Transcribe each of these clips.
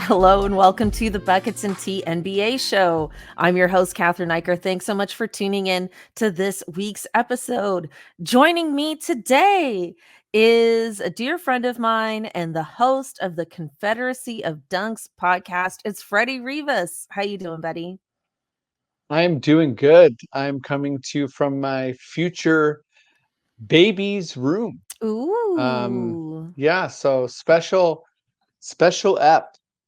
Hello and welcome to the Buckets and Tea NBA show. I'm your host, Cathryn Naiker. Thanks so much for tuning in to this week's episode. Joining me today is a dear friend of mine and the host of the Confederacy of Dunks podcast. It's Freddie Rivas. How you doing, buddy? I'm doing good. I'm coming to you from my future baby's room. Ooh. Yeah, so special app.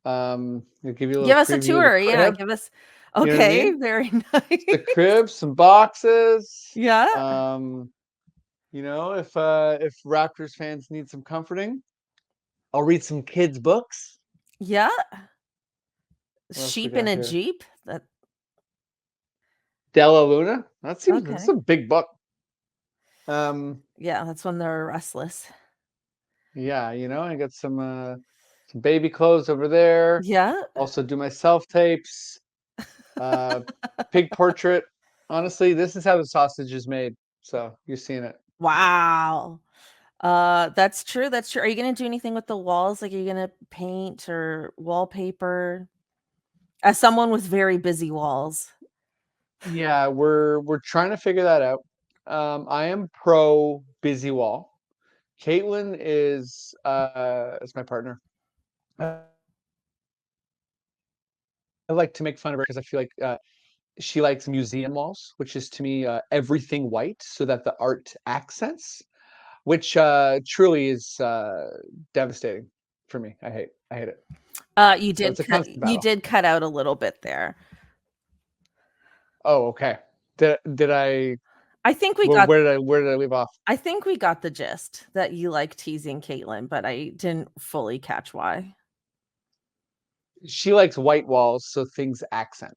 I'll give you a little Give us a preview of the tour. Yeah, crib. give us. You know what I Okay, mean? very It's the nice. crib, some boxes. Yeah. If Raptors fans need some comforting, I'll read some kids' books. Yeah. What else we Sheep in got a here? Jeep. That Della Luna. That's okay. a big book. Um, Yeah, that's when they're restless. yeah, I got some baby clothes over there. Yeah. Also do my self tapes. Pig portrait. Honestly, this is how the sausage is made. So you're seeing it. Wow. That's true. That's true. Are you gonna do anything with the walls? Like, are you gonna paint or wallpaper? As someone with very busy walls. Yeah, we're trying to figure that out. I am pro busy wall. Caitlin is my partner. I like to make fun of her because I feel like she likes museum walls, which is to me everything white so that the art accents, which truly is devastating for me. I hate it. You So did it's a cut constant you battle. did cut out a little bit there. Oh, okay. Did I? I think we Well, got where did I leave off? I think we got the gist that you like teasing Caitlin, but I didn't fully catch why. She likes white walls, so things accent,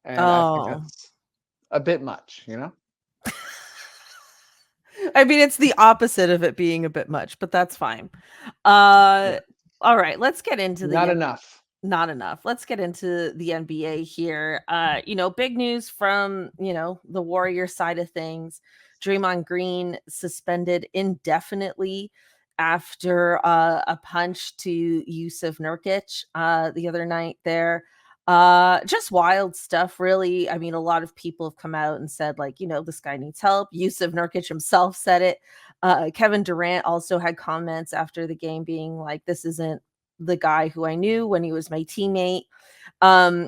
and I think Oh. that's a bit much, you know. I mean, it's the opposite of it being a bit much, but that's fine. Uh, Yeah, all right, let's get into not the enough. not enough. Let's get into the NBA here. Big news from, the Warrior side of things. Draymond Green suspended indefinitely after a punch to Yusuf Nurkic the other night there. Just wild stuff, really. I mean, a lot of people have come out and said, like, this guy needs help. Yusuf Nurkic himself said it. Kevin Durant also had comments after the game being like, this isn't the guy who I knew when he was my teammate.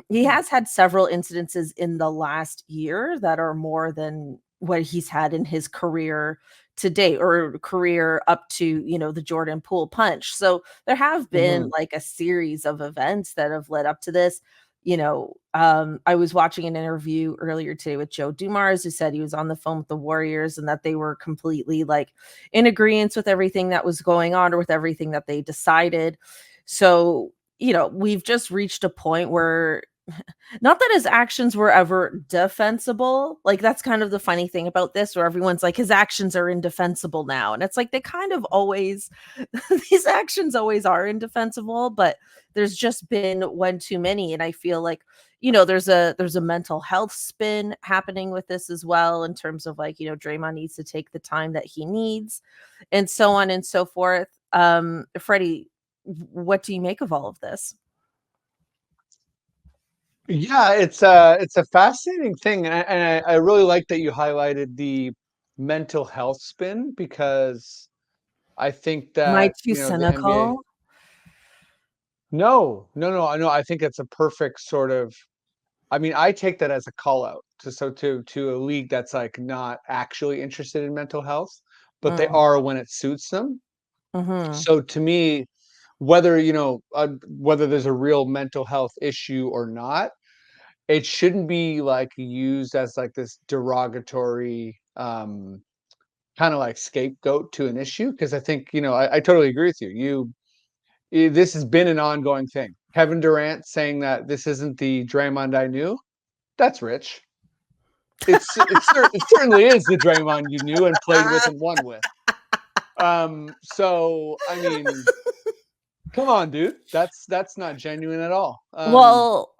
He has had several incidences in the last year that are more than what he's had in his career to date, or career up to, the Jordan Poole punch. So there have been Hmm. like a series of events that have led up to this. I was watching an interview earlier today with Joe Dumars, who said he was on the phone with the Warriors and that they were completely like in agreement with everything that was going on, or with everything that they decided. So, we've just reached a point where, not that his actions were ever defensible. Like, that's kind of the funny thing about this, where everyone's like, his actions are indefensible now. And it's like, they kind of always, these actions always are indefensible, but there's just been one too many. And I feel like, there's a mental health spin happening with this as well, in terms of like, Draymond needs to take the time that he needs, and so on and so forth. Freddie, what do you make of all of this? Yeah, it's a fascinating thing, and I really like that you highlighted the mental health spin because I think Am I that too the NBA. cynical? No. I know. I think it's a perfect sort of. I mean, I take that as a call out to a league that's like not actually interested in mental health, but they Mm, are when it suits them. mhm. So to me, whether there's a real mental health issue or not, it shouldn't be like used as like this derogatory kind of like scapegoat to an issue. Because I think I totally agree with you. This has been an ongoing thing. Kevin Durant saying that this isn't the Draymond I knew. That's rich. It certainly is the Draymond you knew and played with and won with. So I mean, come on, dude. That's not genuine at all. Well,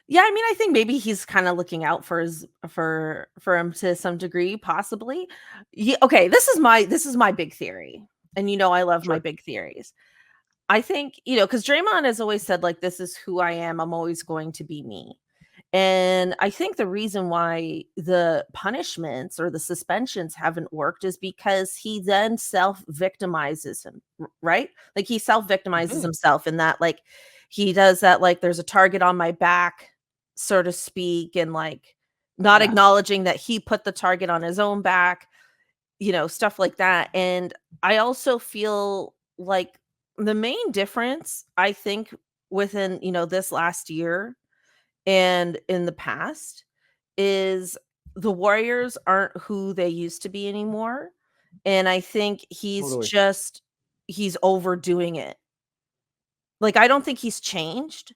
yeah, I mean, I think maybe he's kind of looking out for his for him to some degree, possibly. Yeah, okay, this is my big theory. And I love my Sure. big theories. I think, because Draymond has always said, like, "This is who I am. I'm always going to be me." And I think the reason why the punishments or the suspensions haven't worked is because he then self-victimizes him, right? Like, he self-victimizes Mhm. himself in that, like, he does that, like, "There's a target on my back," so to speak, and, like, not Yeah. acknowledging that he put the target on his own back, stuff like that. And I also feel like the main difference, I think, within, this last year and in the past is the Warriors aren't who they used to be anymore. And I think Totally. he's overdoing it. Like, I don't think he's changed.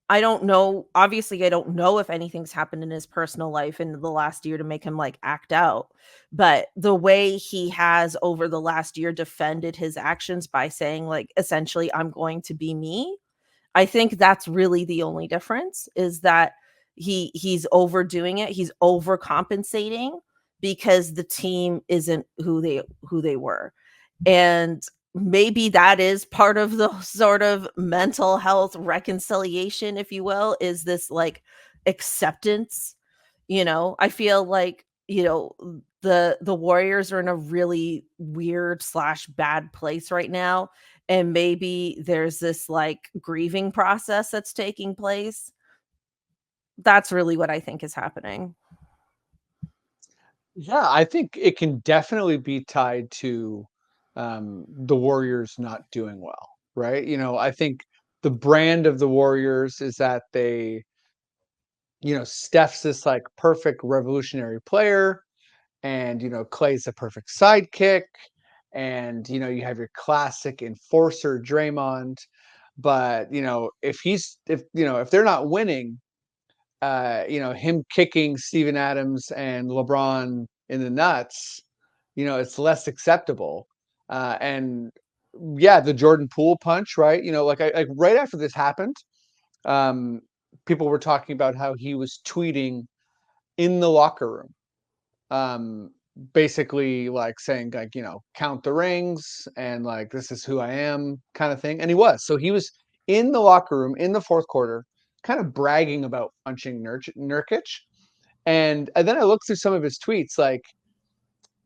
I don't know. Obviously, I don't know if anything's happened in his personal life in the last year to make him, like, act out. But the way he has over the last year defended his actions by saying, like, essentially, "I'm going to be me," I think that's really the only difference, is that he's overdoing it. He's overcompensating because the team isn't who they were. And maybe that is part of the sort of mental health reconciliation, if you will, is this, like, acceptance. I feel like, the Warriors are in a really weird slash bad place right now, and maybe there's this, like, grieving process that's taking place. That's really what I think is happening. Yeah, I think it can definitely be tied to the Warriors not doing well, right? I think the brand of the Warriors is that Steph's this like perfect revolutionary player, and Clay's a perfect sidekick, and you have your classic enforcer Draymond. But if they're not winning, him kicking Steven Adams and LeBron in the nuts, it's less acceptable. And yeah, the Jordan Poole punch, right? Like right after this happened, um, people were talking about how he was tweeting in the locker room, um, basically like saying like, count the rings and like this is who I am kind of thing. And he was in the locker room in the fourth quarter, kind of bragging about punching Nurkic. And then I looked through some of his tweets, like,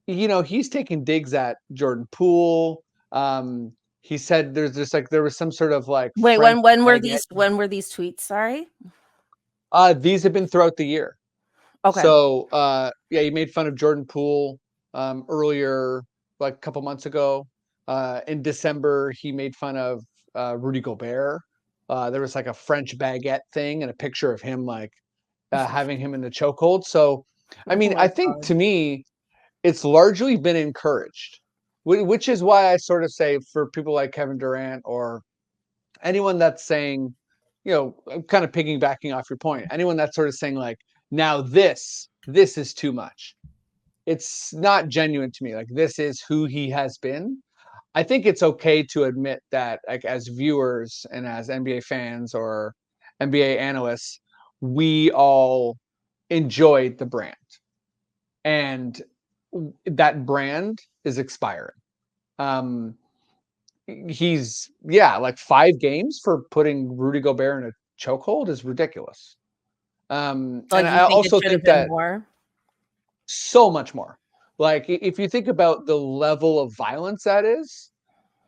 he's taking digs at Jordan Poole. Um, he said there's just like there was some sort of like Wait, French when were baguette. these tweets? Sorry? These have been throughout the year. Okay. So, yeah, he made fun of Jordan Poole earlier, like a couple months ago. In December, he made fun of Rudy Gobert. There was like a French baguette thing and a picture of him like having him in the chokehold. So, I Oh mean, my I think god. to me, it's largely been encouraged, which is why I sort of say for people like Kevin Durant or anyone that's saying, I'm kind of piggybacking off your point. Anyone that's sort of saying like, now this is too much. It's not genuine to me. Like this is who he has been. I think it's okay to admit that, like as viewers and as NBA fans or NBA analysts, we all enjoyed the brand, and that brand is expiring. Um, he's like 5 games for putting Rudy Gobert in a chokehold is ridiculous. And Like, you I think it also should have think been that more? so much more. Like if you think about the level of violence that is,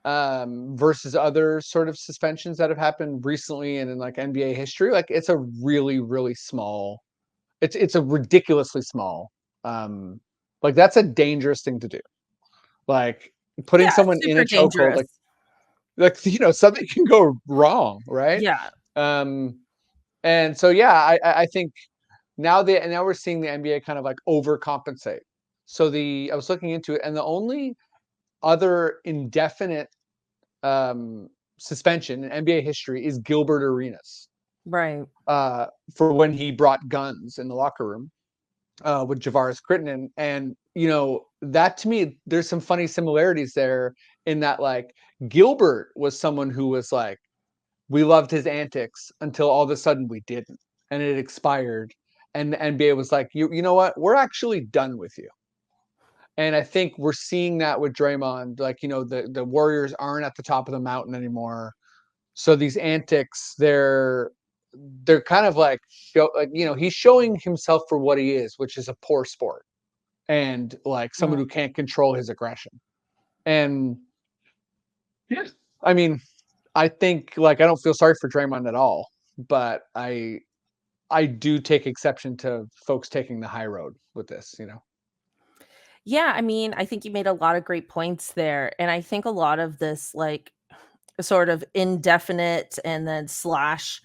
versus other sort of suspensions that have happened recently and in like NBA history, like it's a really, really small. It's a ridiculously small. Um, like that's a dangerous thing to do. Like putting Yeah, someone in a super chokehold, dangerous. like something can go wrong, right? Yeah. Um, and so yeah, I think now we're seeing the NBA kind of like overcompensate. So I was looking into it, and the only other indefinite um, suspension in NBA history is Gilbert Arenas Right. uh, for when he brought guns in the locker room with Javaris Crittenton. And that to me, there's some funny similarities there in that like Gilbert was someone who was like, we loved his antics until all of a sudden we didn't, and it expired. And the NBA was like, you know what? We're actually done with you. And I think we're seeing that with Draymond. Like, the Warriors aren't at the top of the mountain anymore. So these antics, they're kind of like he's showing himself for what he is, which is a poor sport and like someone Mm. who can't control his aggression. And yeah, I mean, I think like I don't feel sorry for Draymond at all, but I do take exception to folks taking the high road with this, you know. Yeah, I mean, I think you made a lot of great points there, and I think a lot of this, like, sort of indefinite and then slash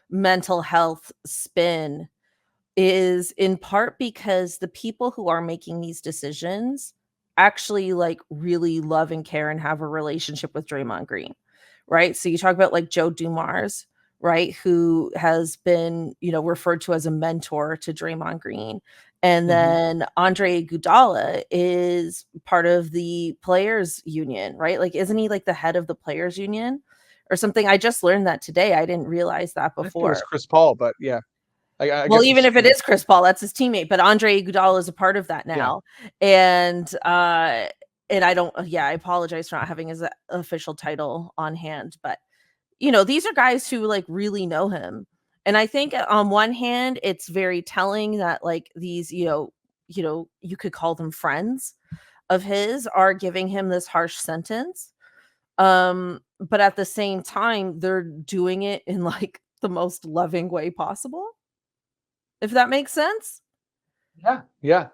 mental health spin is in part because the people who are making these decisions actually, like, really love and care and have a relationship with Draymond Green, right? So you talk about, like, Joe Dumars, right, who has been, referred to as a mentor to Draymond Green, and Mhm. then Andre Iguodala is part of the players union, right? Like, isn't he, like, the head of the players union or something? I just learned that today, I didn't realize that I think it was before. Chris Paul, but yeah, I Well, guess even it's if it changed. is Chris Paul, that's his teammate, but Andre Iguodala is a part of that Yeah. now, and I don't yeah, I apologize for not having his official title on hand, but, these are guys who, like, really know him, and I think on one hand, it's very telling that, like, these, you could call them friends of his are giving him this harsh sentence, but at the same time, they're doing it in, like, the most loving way possible, if that makes sense? Yeah. Yeah.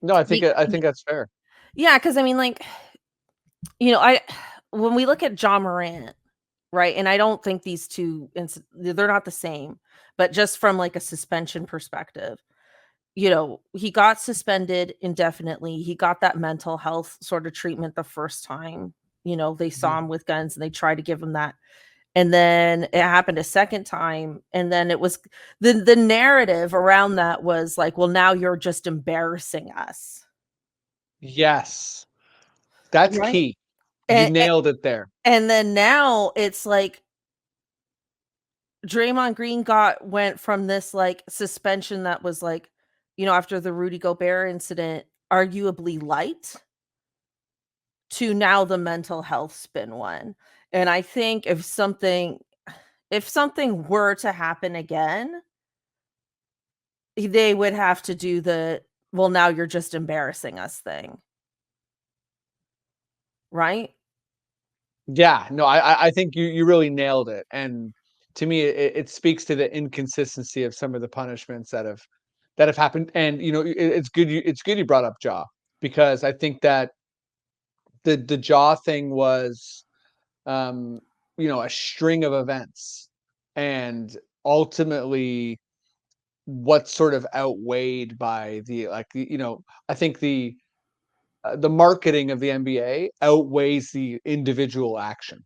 No, Be I think that's fair. Yeah, because I mean, like, I when we look at John Morant, right, and I don't think these 2 they're not the same, but just from, like, a suspension perspective, he got suspended indefinitely, he got that mental health sort of treatment the first time, they saw Mhm. him with guns and they tried to give him that, and then it happened a second time, and then it was the narrative around that was like, "Well, now you're just embarrassing us." Yes. That's Right? key. You And nailed it there. and then now it's like Draymond Green went from this, like, suspension that was, like, after the Rudy Gobert incident, arguably light, to now the mental health spin one. And I think if something were to happen again, they would have to do the, "Well, now you're just embarrassing us" thing, right? Yeah, no, I think you really nailed it, and to me, it speaks to the inconsistency of some of the punishments that have happened, and, it's good you brought up Jaw, because I think that the Jaw thing was, um, a string of events, and ultimately, what sort of outweighed by I think the marketing of the NBA outweighs the individual action.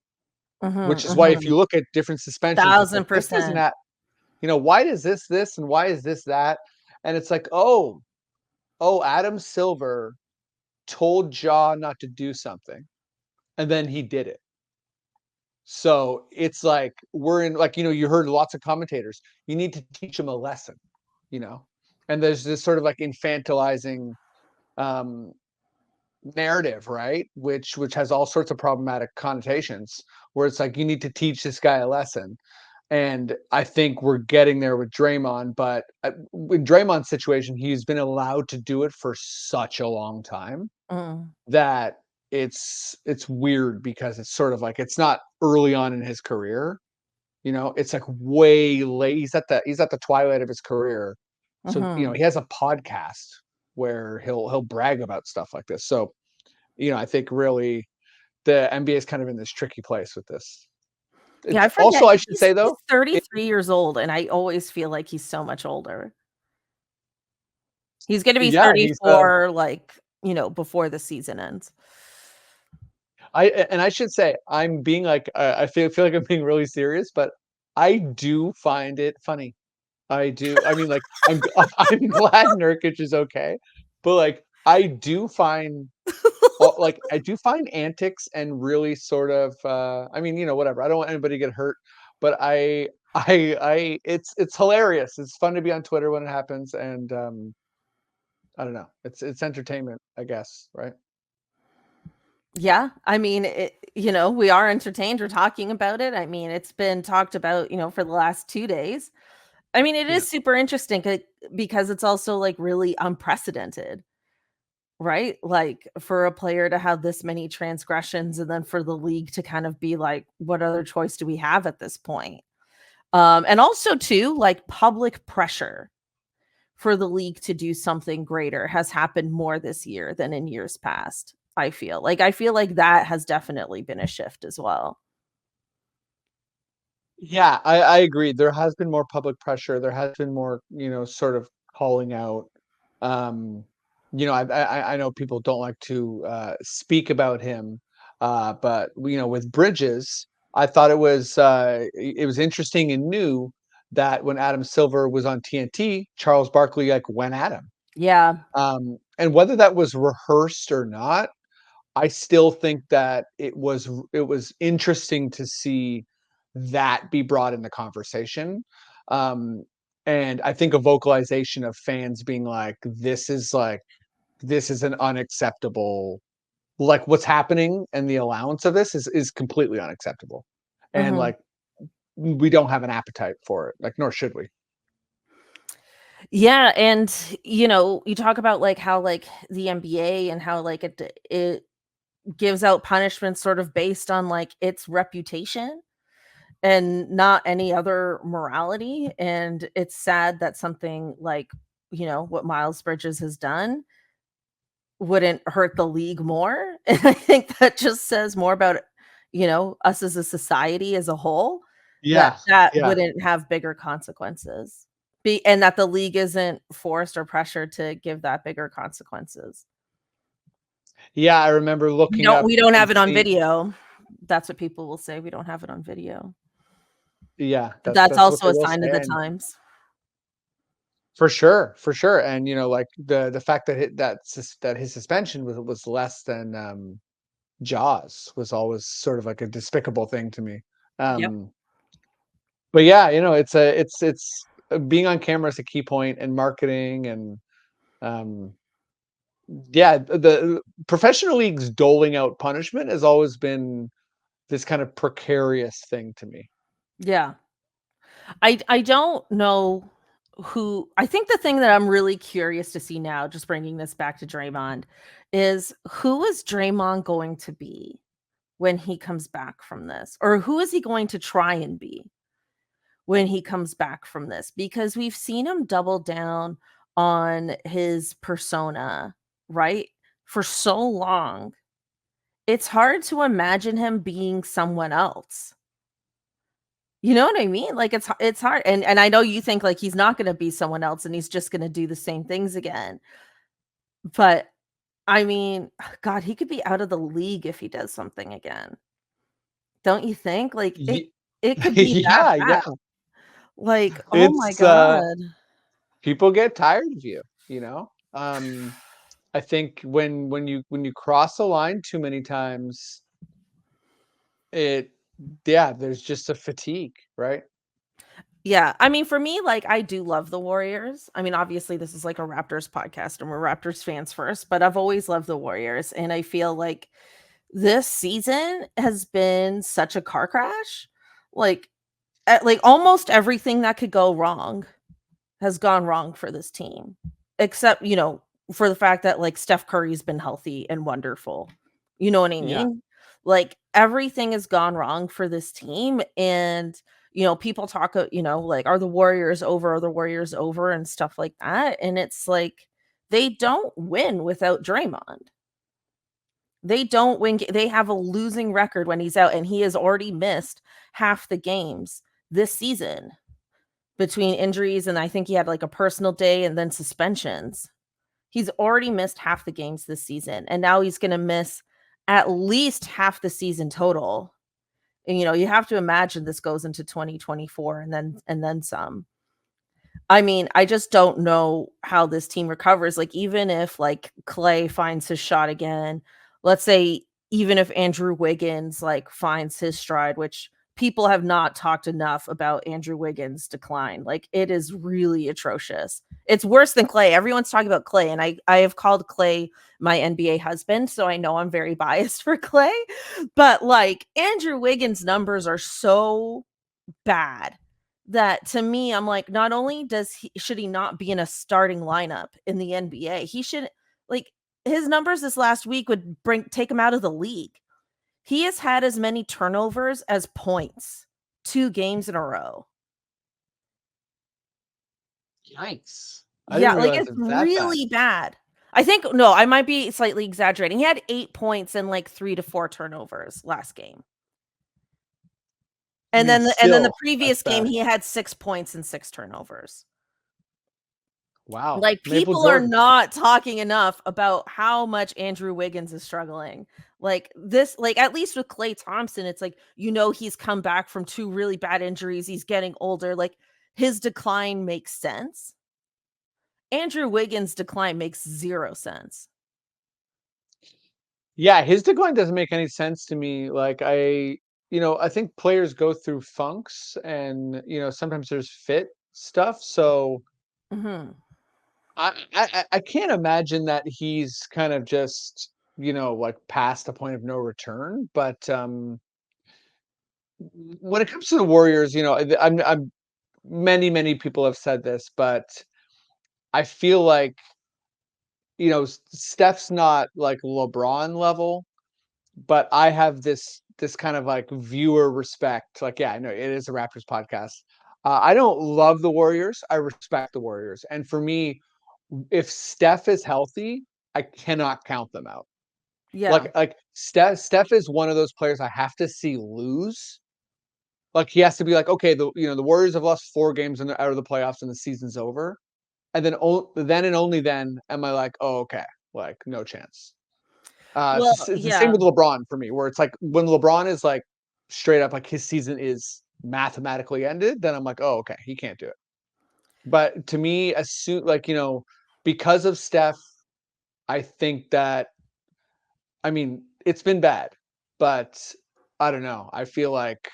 Mhm, Which is why if mhm. you look at different suspensions, it's like, this isn't 1,000%. that why is this and why is this that? And it's like, Adam Silver told Jaw not to do something, and then he did it. So it's like we're in like, you heard lots of commentators. You need to teach him a lesson, you know? And there's this sort of like infantilizing um narrative, right? Which has all sorts of problematic connotations where it's like you need to teach this guy a lesson. And I think we're getting there with Draymond, but in Draymond's situation, he's been allowed to do it for such a long time Mm, that it's weird because it's sort of like it's not early on in his career, it's like way late. He's at the twilight of his career. So, mhm. he has a podcast where he'll brag about stuff like this. So, I think really the NBA is kind of in this tricky place with this. Yeah, It's I forget also, I should he's say he's though, 33 years old, and I always feel like he's so much older. He's gonna be yeah, he's 34, like, before the season ends. and I should say I'm being like I feel like I'm being really serious, but I do find it funny. I do. I mean, like I'm glad Nurkic is okay, but like I do find antics and really sort of I mean, whatever. I don't want anybody to get hurt, but it's hilarious. It's fun to be on Twitter when it happens, and I don't know. It's entertainment, I guess, right? Yeah, I mean, we are entertained. We're talking about it. I mean, it's been talked about, for the last 2 days. I mean, it Yeah. is super interesting because it's also, like, really unprecedented, right? Like, for a player to have this many transgressions and then for the league to kind of be like, "What other choice do we have at this point?" And also too, like, public pressure for the league to do something greater has happened more this year than in years past, I feel. Like, I feel like that has definitely been a shift as well. Yeah, I agree. There has been more public pressure. There has been more, sort of calling out. Um, I know people don't like to speak about him, but with Bridges, I thought it was interesting and new that when Adam Silver was on TNT, Charles Barkley like went at him. Yeah. And whether that was rehearsed or not, I still think that it was interesting to see that be brought in the conversation. Um, and I think a vocalization of fans being like, this is an unacceptable, like what's happening and the allowance of this is completely unacceptable. And Mhm. like we don't have an appetite for it, like nor should we. Yeah, and, you talk about, like, how, like, the NBA and how, like, it gives out punishments sort of based on, like, its reputation and not any other morality, and it's sad that something like, what Miles Bridges has done wouldn't hurt the league more, and I think that just says more about, us as a society as a whole, that Yeah, that yeah. wouldn't have bigger consequences. And that the league isn't forced or pressured to give that bigger consequences. Yeah, I remember looking up We don't and have it on seeing. video. That's what people will say, "We don't have it on video." Yeah, But that's that's that's what also they a will sign of say. the And times. for sure, and like the fact that that his suspension was less than Jaws was always sort of like a despicable thing to me. Yep. Um, but yeah, it's being on camera is a key point, and marketing, and um, yeah, the professional leagues doling out punishment has always been this kind of precarious thing to me. Yeah. I don't know who I think the thing that I'm really curious to see now, just bringing this back to Draymond, is who is Draymond going to be when he comes back from this? Or who is he going to try and be when he comes back from this? Because we've seen him double down on his persona, right? For so long. It's hard to imagine him being someone else. You know what I mean? Like, it's hard, and I know you think, like, he's not gonna be someone else and he's just gonna do the same things again, but, I mean, God, he could be out of the league if he does something again. Don't you think? Like, it Ye- it could be that yeah, bad. yeah. Like, oh my It's god. people get tired of you, I think when you cross a line too many times, it yeah, there's just a fatigue, right? Yeah, I mean, for me, like, I do love the Warriors. I mean, obviously, this is, like, a Raptors podcast, and we're Raptors fans first, but I've always loved the Warriors, and I feel like this season has been such a car crash. Like, almost everything that could go wrong has gone wrong for this team, except, for the fact that, like, Steph Curry's been healthy and wonderful. You know what I Yeah. mean? Like, everything has gone wrong for this team, and, people talk, like, "Are the Warriors over? Are the Warriors over?" and stuff like that, and it's like, they don't win without Draymond. They don't win ga they have a losing record when he's out, and he has already missed half the games this season between injuries, and I think he had, like, a personal day and then suspensions. He's already missed half the games this season, and now he's gonna miss at least half the season total, and, you have to imagine this goes into 2024 and then some. I mean, I just don't know how this team recovers, like, even if, like, Clay finds his shot again, let's say even if Andrew Wiggins, like, finds his stride, which people have not talked enough about Andrew Wiggins' decline. Like, it is really atrocious. It's worse than Klay. Everyone's talking about Klay, and I have called Klay my NBA husband, so I know I'm very biased for Klay. But like, Andrew Wiggins' numbers are so bad that, to me, I'm like, not only should he not be in a starting lineup in the NBA, he should, like, his numbers this last week would take him out of the league. He has had as many turnovers as points 2 games in a row. Yikes. I Yeah, didn't like, realize it's it was that bad. really bad. I think, no, I might be slightly exaggerating. He had 8 points and like 3 to 4 turnovers last game. I And mean, then the still, previous that's game, bad. he had 6 points and 6 turnovers. Wow. Like, Maple people are Jordan. not talking enough about how much Andrew Wiggins is struggling. Like, this, like, at least with Klay Thompson, it's like, he's come back from 2 really bad injuries. He's getting older. Like, his decline makes sense. Andrew Wiggins' decline makes 0 sense. Yeah, his decline doesn't make any sense to me. Like, I think players go through funks, and sometimes there's fit stuff. So Mhm. I can't imagine that he's kind of just like past a point of no return. But when it comes to the Warriors, I'm many people have said this, but I feel like Steph's not like LeBron level, but I have this kind of like viewer respect. Like, yeah, I know it is a Raptors podcast. I don't love the Warriors. I respect the Warriors, and for me, if Steph is healthy, I cannot count them out. Yeah. Like Steph is one of those players I have to see lose. Like, he has to be like, okay, the Warriors have lost 4 games out of the playoffs and the season's over, and then and only then am I like, oh, okay, like, no chance. Well, It's the same yeah. with LeBron for me, where it's like when LeBron is like straight up like his season is mathematically ended, then I'm like, oh, okay, he can't do it. But to me, as soon like because of Steph, I think that I mean it's been bad, but I don't know. I feel like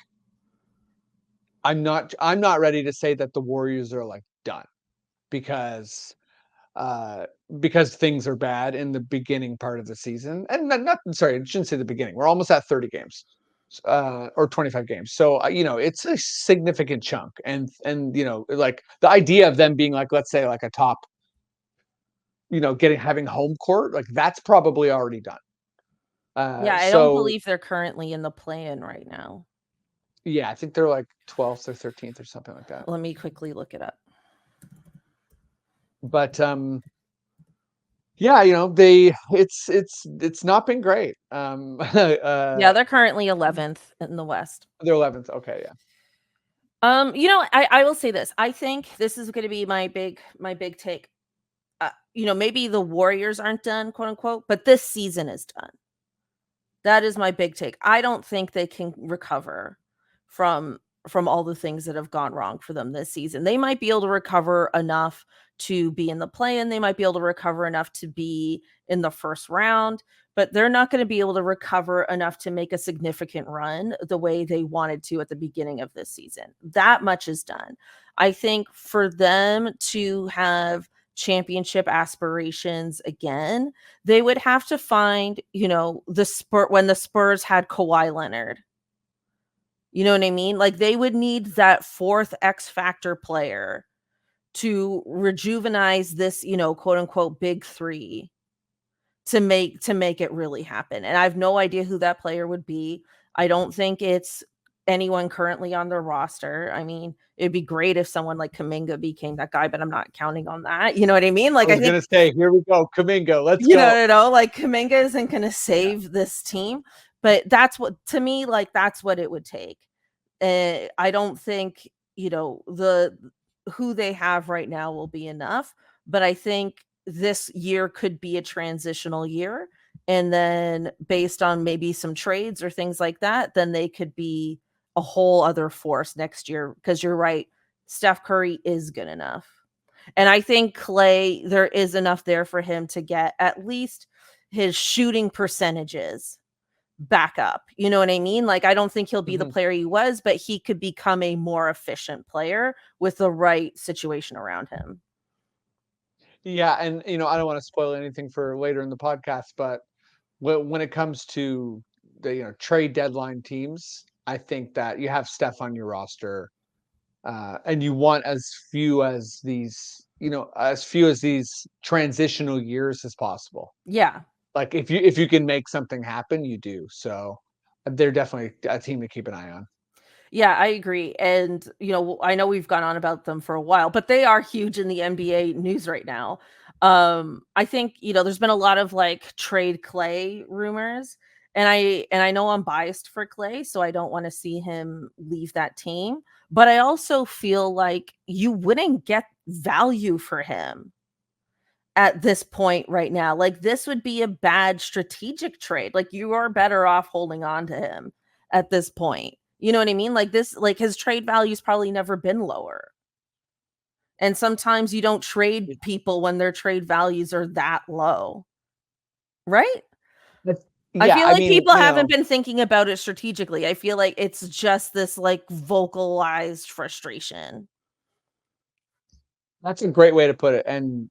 I'm not ready to say that the Warriors are like done because uh because things are bad in the beginning part of the season. And not sorry, I shouldn't say the beginning. We're almost at 30 games. Or 25 games. So it's a significant chunk, and like the idea of them being like, let's say, like a top, having home court, like that's probably already done. Yeah, I don't So believe they're currently in the play-in right now. yeah, I think they're like 12th or 13th or something like that. Let me quickly look it up. But yeah, it's not been great. Yeah, they're currently 11th in the West. They're 11th. Okay, yeah. I will say this. I think this is going to be my big take. Maybe the Warriors aren't done, quote unquote, but this season is done. That is my big take. I don't think they can recover from all the things that have gone wrong for them this season. They might be able to recover enough to be in the play-in. They might be able to recover enough to be in the first round, but they're not going to be able to recover enough to make a significant run the way they wanted to at the beginning of this season. That much is done. I think for them to have championship aspirations again, they would have to find, when the Spurs had Kawhi Leonard. You know what I mean? Like, they would need that fourth X factor player to rejuvenize this, quote unquote big three to make it really happen. And I have no idea who that player would be. I don't think it's anyone currently on their roster. I mean, it'd be great if someone like Kuminga became that guy, but I'm not counting on that. You know what I mean? I Like, I was think, gonna say, here we go, Kuminga, let's go. like, Kuminga isn't going to Yeah. save this team, but that's what, to me, like, that's what it would take. I don't think, the who they have right now will be enough, but I think this year could be a transitional year. And then based on maybe some trades or things like that, then they could be a whole other force next year. Because you're right, Steph Curry is good enough. And I think Klay, there is enough there for him to get at least his shooting percentages back up. You know what I mean? Like, I don't think he'll be the Mhm. player he was, but he could become a more efficient player with the right situation around him. Yeah, and, I don't wanna spoil anything for later in the podcast, but when it comes to the, trade deadline teams, I think that you have Steph on your roster, and you want as few as these transitional years as possible. Yeah. Like, if you can make something happen, you do. So, they're definitely a team to keep an eye on. Yeah, I agree. And, I know we've gone on about them for a while, but they are huge in the NBA news right now. I think, there's been a lot of like trade Clay rumors. And I know I'm biased for Clay, so I don't want to see him leave that team. But I also feel like you wouldn't get value for him at this point right now. Like, this would be a bad strategic trade. Like, you are better off holding on to him at this point. You know what I mean? Like, his trade value's probably never been lower. And sometimes you don't trade Yeah. people when their trade values are that low, right? That's I yeah, feel I like mean, people haven't been thinking about it strategically. I feel like it's just this like vocalized frustration. that's a great way to put it, and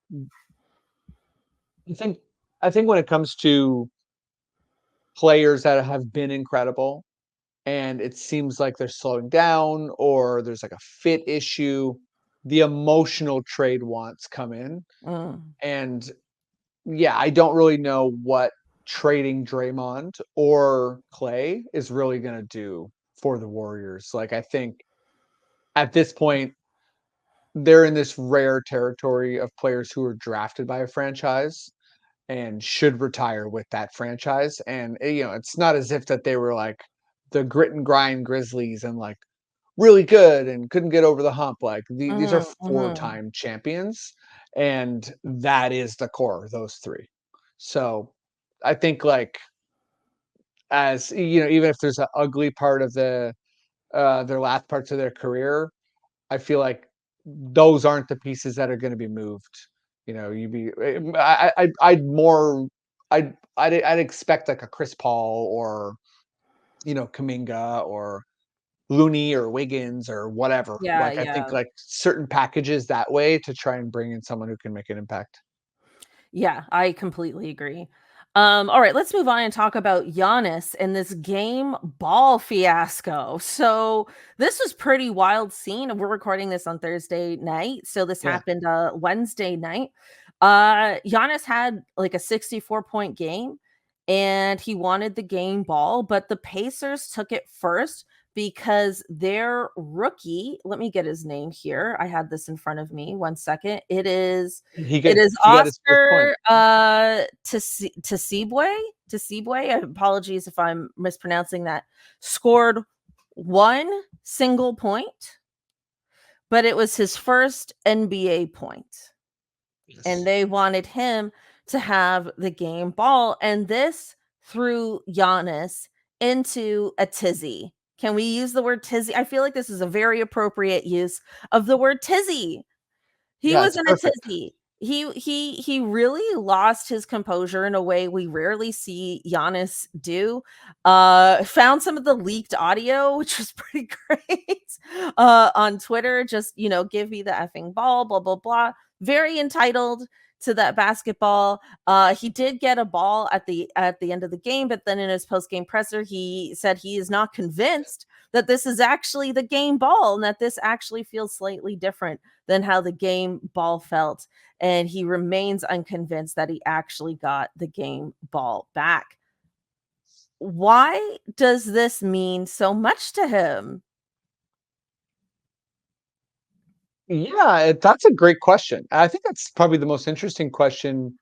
I think I think when it comes to players that have been incredible and it seems like they're slowing down or there's like a fit issue, the emotional trade wants come in. Mm, And yeah, I don't really know what trading Draymond or Clay is really going to do for the Warriors. Like, I think at this point, they're in this rare territory of players who are drafted by a franchise and should retire with that franchise. And it's not as if that they were like the grit and grind Grizzlies and like really good and couldn't get over the hump. Like these are mhm, mhm. four-time champions, and that is the core, those three. So I think like as even if there's an ugly part of their last parts of their career, I feel like those aren't the pieces that are going to be moved. You'd be I'd more I'd expect like a Chris Paul or Kaminga or Looney or Wiggins or whatever. Yeah, Like, I yeah. think, like, certain packages that way to try and bring in someone who can make an impact. Yeah, I completely agree. All right, let's move on and talk about Giannis and this game ball fiasco. So this was pretty wild scene. We're recording this on Thursday night. So this Yeah. happened Wednesday night. Giannis had like a 64-point game and he wanted the game ball, but the Pacers took it first because their rookie, let me get his name here. I had this in front of me. One second. It is He got his first point. Oscar Tshiebwe. Apologies if I'm mispronouncing that. Scored one single point, but it was his first NBA point. And Yes. they wanted him to have the game ball. And this threw Giannis into a tizzy. Can we use the word tizzy? I feel like this is a very appropriate use of the word tizzy. He Yeah, was it's in a perfect. tizzy. He really lost his composure in a way we rarely see Giannis do. Found some of the leaked audio, which was pretty great, on Twitter. Just, give me the effing ball, blah, blah, blah. Very entitled to that basketball. He did get a ball at the end of the game, but then in his post-game presser, he said he is not convinced that this is actually the game ball and that this actually feels slightly different than how the game ball felt. And he remains unconvinced that he actually got the game ball back. Why does this mean so much to him? Yeah, that's a great question. I think that's probably the most interesting question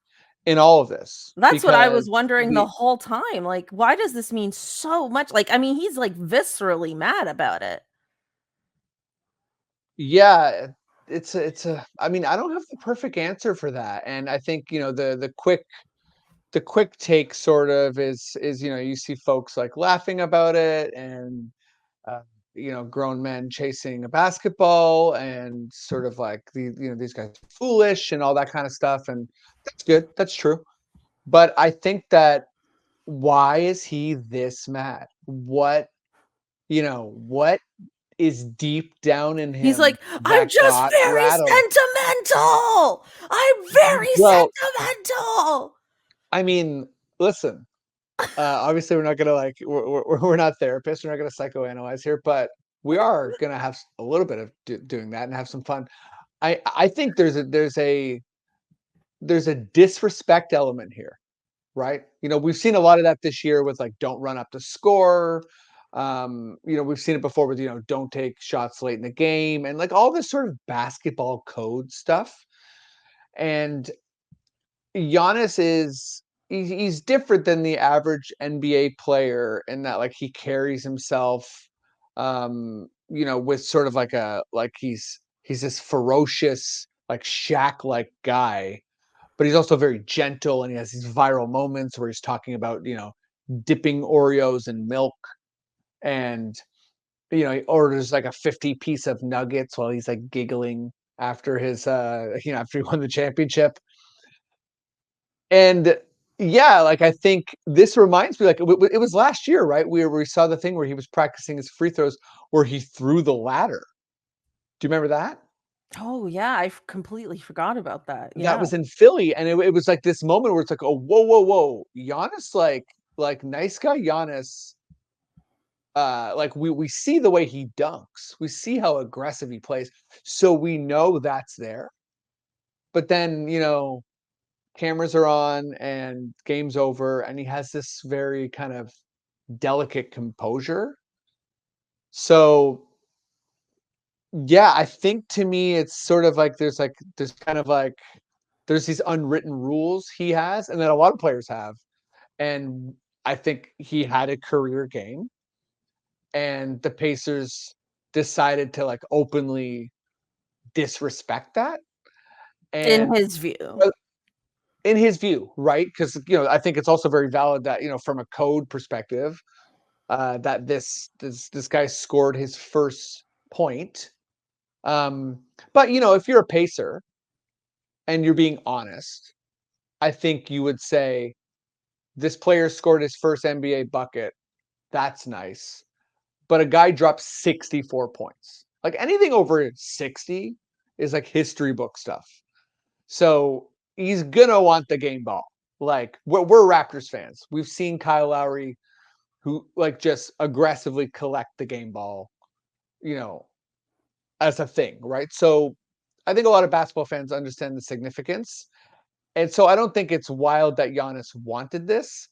in all of this That's what I because was wondering the we whole time. Like, why does this mean so much? Like, I mean, he's like viscerally mad about it. yeah, it's a I mean, I don't have the perfect answer for that, and I think, the quick take sort of is you see folks like laughing about it and uh, grown men chasing a basketball and sort of like these guys are foolish and all that kind of stuff, and that's good, that's true. But I think that why is he this mad? What, what is deep down in He's him like, I'm that just got very rattled? sentimental. I'm very Well, sentimental. I mean, listen, obviously we're not gonna like we're not therapists. We're not gonna psychoanalyze here, but we are gonna have a little bit of doing that and have some fun. I think there's a disrespect element here, right? We've seen a lot of that this year with like don't run up the score. We've seen it before with don't take shots late in the game and like all this sort of basketball code stuff. And Giannis he's different than the average NBA player in that like he carries himself with sort of like he's this ferocious like Shaq like guy, but he's also very gentle and he has these viral moments where he's talking about, dipping Oreos in milk and he orders like a 50 piece of nuggets while he's like giggling after his after he won the championship. And yeah, like I think this reminds me, like it was last year, right? We saw the thing where he was practicing his free throws, where he threw the ladder. Do you remember that? Oh yeah, I completely forgot about that. That Yeah. was in Philly, and it was like this moment where it's like, oh, whoa, whoa, whoa, Giannis, like nice guy Giannis. Like we see the way he dunks, we see how aggressive he plays, so we know that's there. But then cameras are on and game's over, and he has this very kind of delicate composure. So yeah, I think to me it's sort of like there's kind of like there's these unwritten rules he has and that a lot of players have. And I think he had a career game and the Pacers decided to like openly disrespect that. In And his view. in his view, right? Because I think it's also very valid that from a code perspective, that this guy scored his first point. But if you're a pacer and you're being honest, I think you would say this player scored his first NBA bucket. That's nice. But a guy dropped 64 points. Like anything over 60 is like history book stuff. So he's gonna want the game ball. Like we're Raptors fans. We've seen Kyle Lowry who like just aggressively collect the game ball, you know, as a thing, right? So I think a lot of basketball fans understand the significance. And so I don't think it's wild that Giannis wanted this,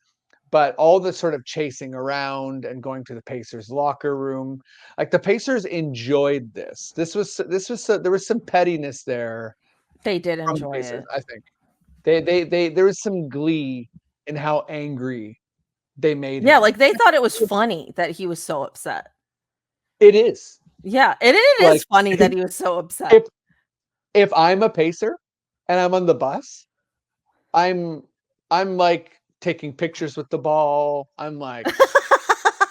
but all the sort of chasing around and going to the Pacers locker room, like the Pacers enjoyed this. This was there was some pettiness there They did from the enjoy Pacers, it. I think. They there was some glee in how angry they made Yeah, him. like they thought it was funny that he was so upset. It is. Yeah, it Like is funny that he was so upset. if if I'm a Pacer and I'm on the bus, I'm I'm like taking pictures with the ball. I'm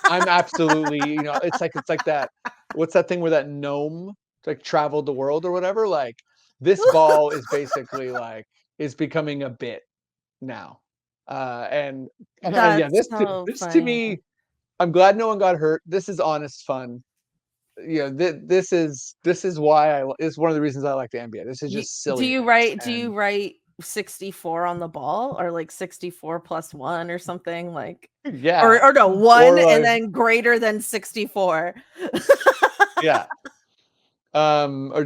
absolutely, it's like that. What's that thing where that gnome like traveled the world or whatever? Like this ball is basically like is becoming a bit now. And yeah, That's so this to funny. me, I'm glad no one got hurt. This is honest fun. This is why is one of the reasons I like the NBA. This is You, just do you silliness. write do And you write 64 on the ball or like 64 plus 1 or something like yeah, or no, 1 or and like then greater than 64. yeah, or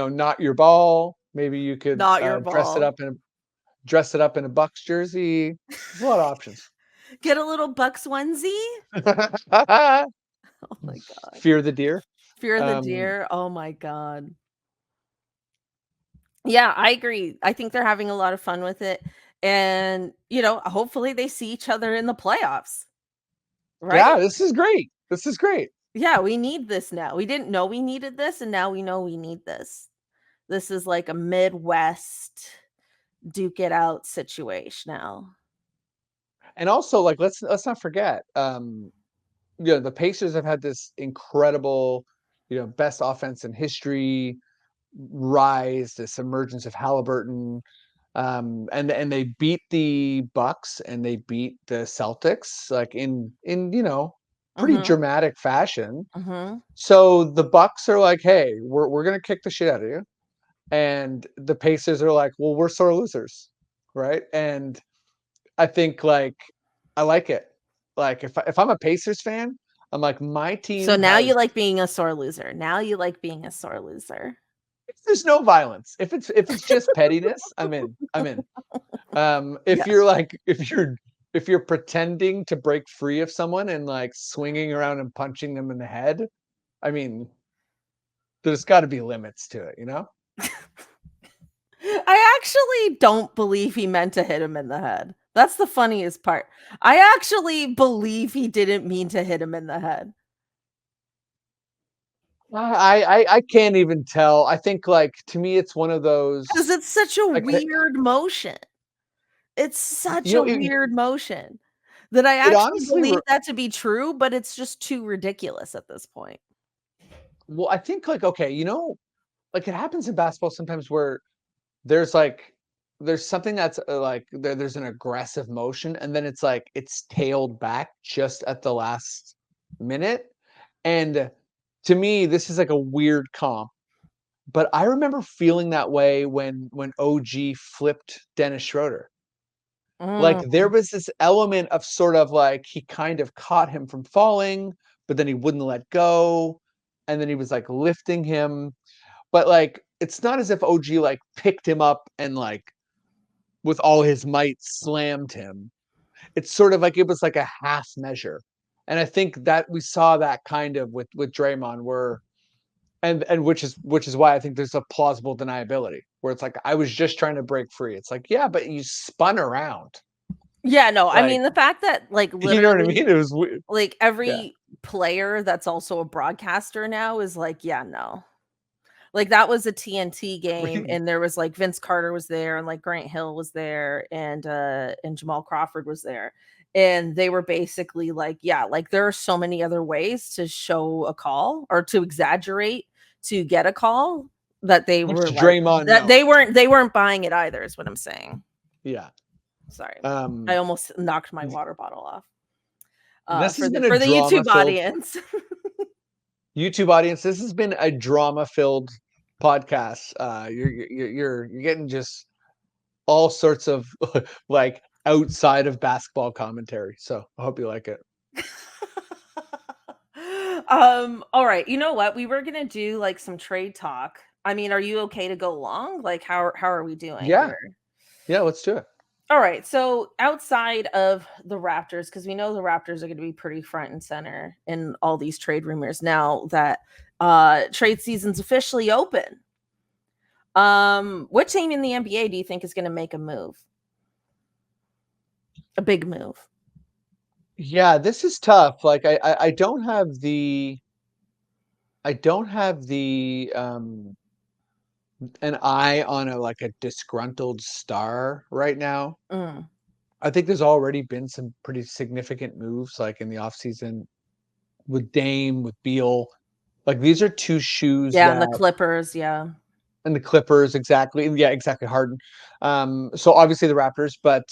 not your ball. Maybe you could Not your dress it ball. up in a Bucks jersey. There's a lot of options. Get a little Bucks onesie. Oh my god. Fear the deer. Fear the Um, deer. Oh my god. Yeah, I agree. I think they're having a lot of fun with it. And, hopefully they see each other in the playoffs, right? yeah, this is great. This is great. Yeah, we need this now. We didn't know we needed this, and now we know we need this. This is like a Midwest duke it out situation now. And also, like, let's not forget, the Pacers have had this incredible, best offense in history rise, this emergence of Halliburton. And they beat the Bucks and they beat the Celtics like in pretty Mhm. dramatic fashion. Mhm. So the Bucks are like, "Hey, we're gonna kick the shit out of you," and the Pacers are like, "Well, we're sore losers," right? And I think like I like it. Like if I'm a Pacers fan, I'm like my So team now you has. like being a sore loser. Now you like being a sore loser. If there's no violence, if it's just pettiness, I'm in. I'm in. If you're Yes. like if you're pretending to break free of someone and like swinging around and punching them in the head, I mean, there's got to be limits to it, you know? I actually don't believe he meant to hit him in the head. That's the funniest part. I actually believe he didn't mean to hit him in the head. I can't even tell. I think like to me, it's one of 'Cause those it's such a like weird motion. It's such you a know weird motion that I it actually honestly. believe that to be true, but it's just too ridiculous at this point. Well, I think like okay, like it happens in basketball sometimes where there's like there's something that's like there's an aggressive motion and then it's like it's tailed back just at the last minute. And to me, this is like a weird comp, but I remember feeling that way when OG flipped Dennis Schroeder. Like there Mm. was this element of sort of like he kind of caught him from falling, but then he wouldn't let go, and then he was like lifting him. But like it's not as if OG like picked him up and like with all his might slammed him. It's sort of like it was like a half measure. And I think that we saw that kind of with Draymond where and which is why I think there's a plausible deniability where it's like I was just trying to break free. It's like, yeah, but you spun around. Yeah, no, I Like, mean, the fact that, like, you know what I literally, mean? It was weird. like, Yeah. every player that's also a broadcaster now is like, "Yeah, no." Like, that was a TNT game, and there was, like, Vince Carter was there, and, like, Grant Hill was there, and Jamal Crawford was there, and they were basically like, "Yeah, like, there are so many other ways to show a call or to exaggerate to get a call," that they Which were like Draymond that knows. they weren't buying it either is what I'm saying. Yeah. Sorry. I Um, almost knocked my water bottle off, this has been a for the YouTube drama-filled audience. YouTube audience. This has been a drama-filled podcast. You're getting just all sorts of like outside of basketball commentary. So I hope you like it. All right, you know what? We were gonna do, like, some trade talk. I mean, are you okay to go long? Like, how are we doing Yeah. here? Yeah, let's do it. All right, so outside of the Raptors, because we know the Raptors are gonna be pretty front and center in all these trade rumors now that, trade season's officially open. What team in the NBA do you think is gonna make a move? A big move? Yeah, this is tough. Like I don't have the an eye on a like a disgruntled star right now. Mm. I think there's already been some pretty significant moves like in the offseason with Dame, with Beal. Like these are two shoes Yeah, and the that Clippers, yeah. and the Clippers exactly. Yeah, exactly. Harden. So obviously the Raptors, but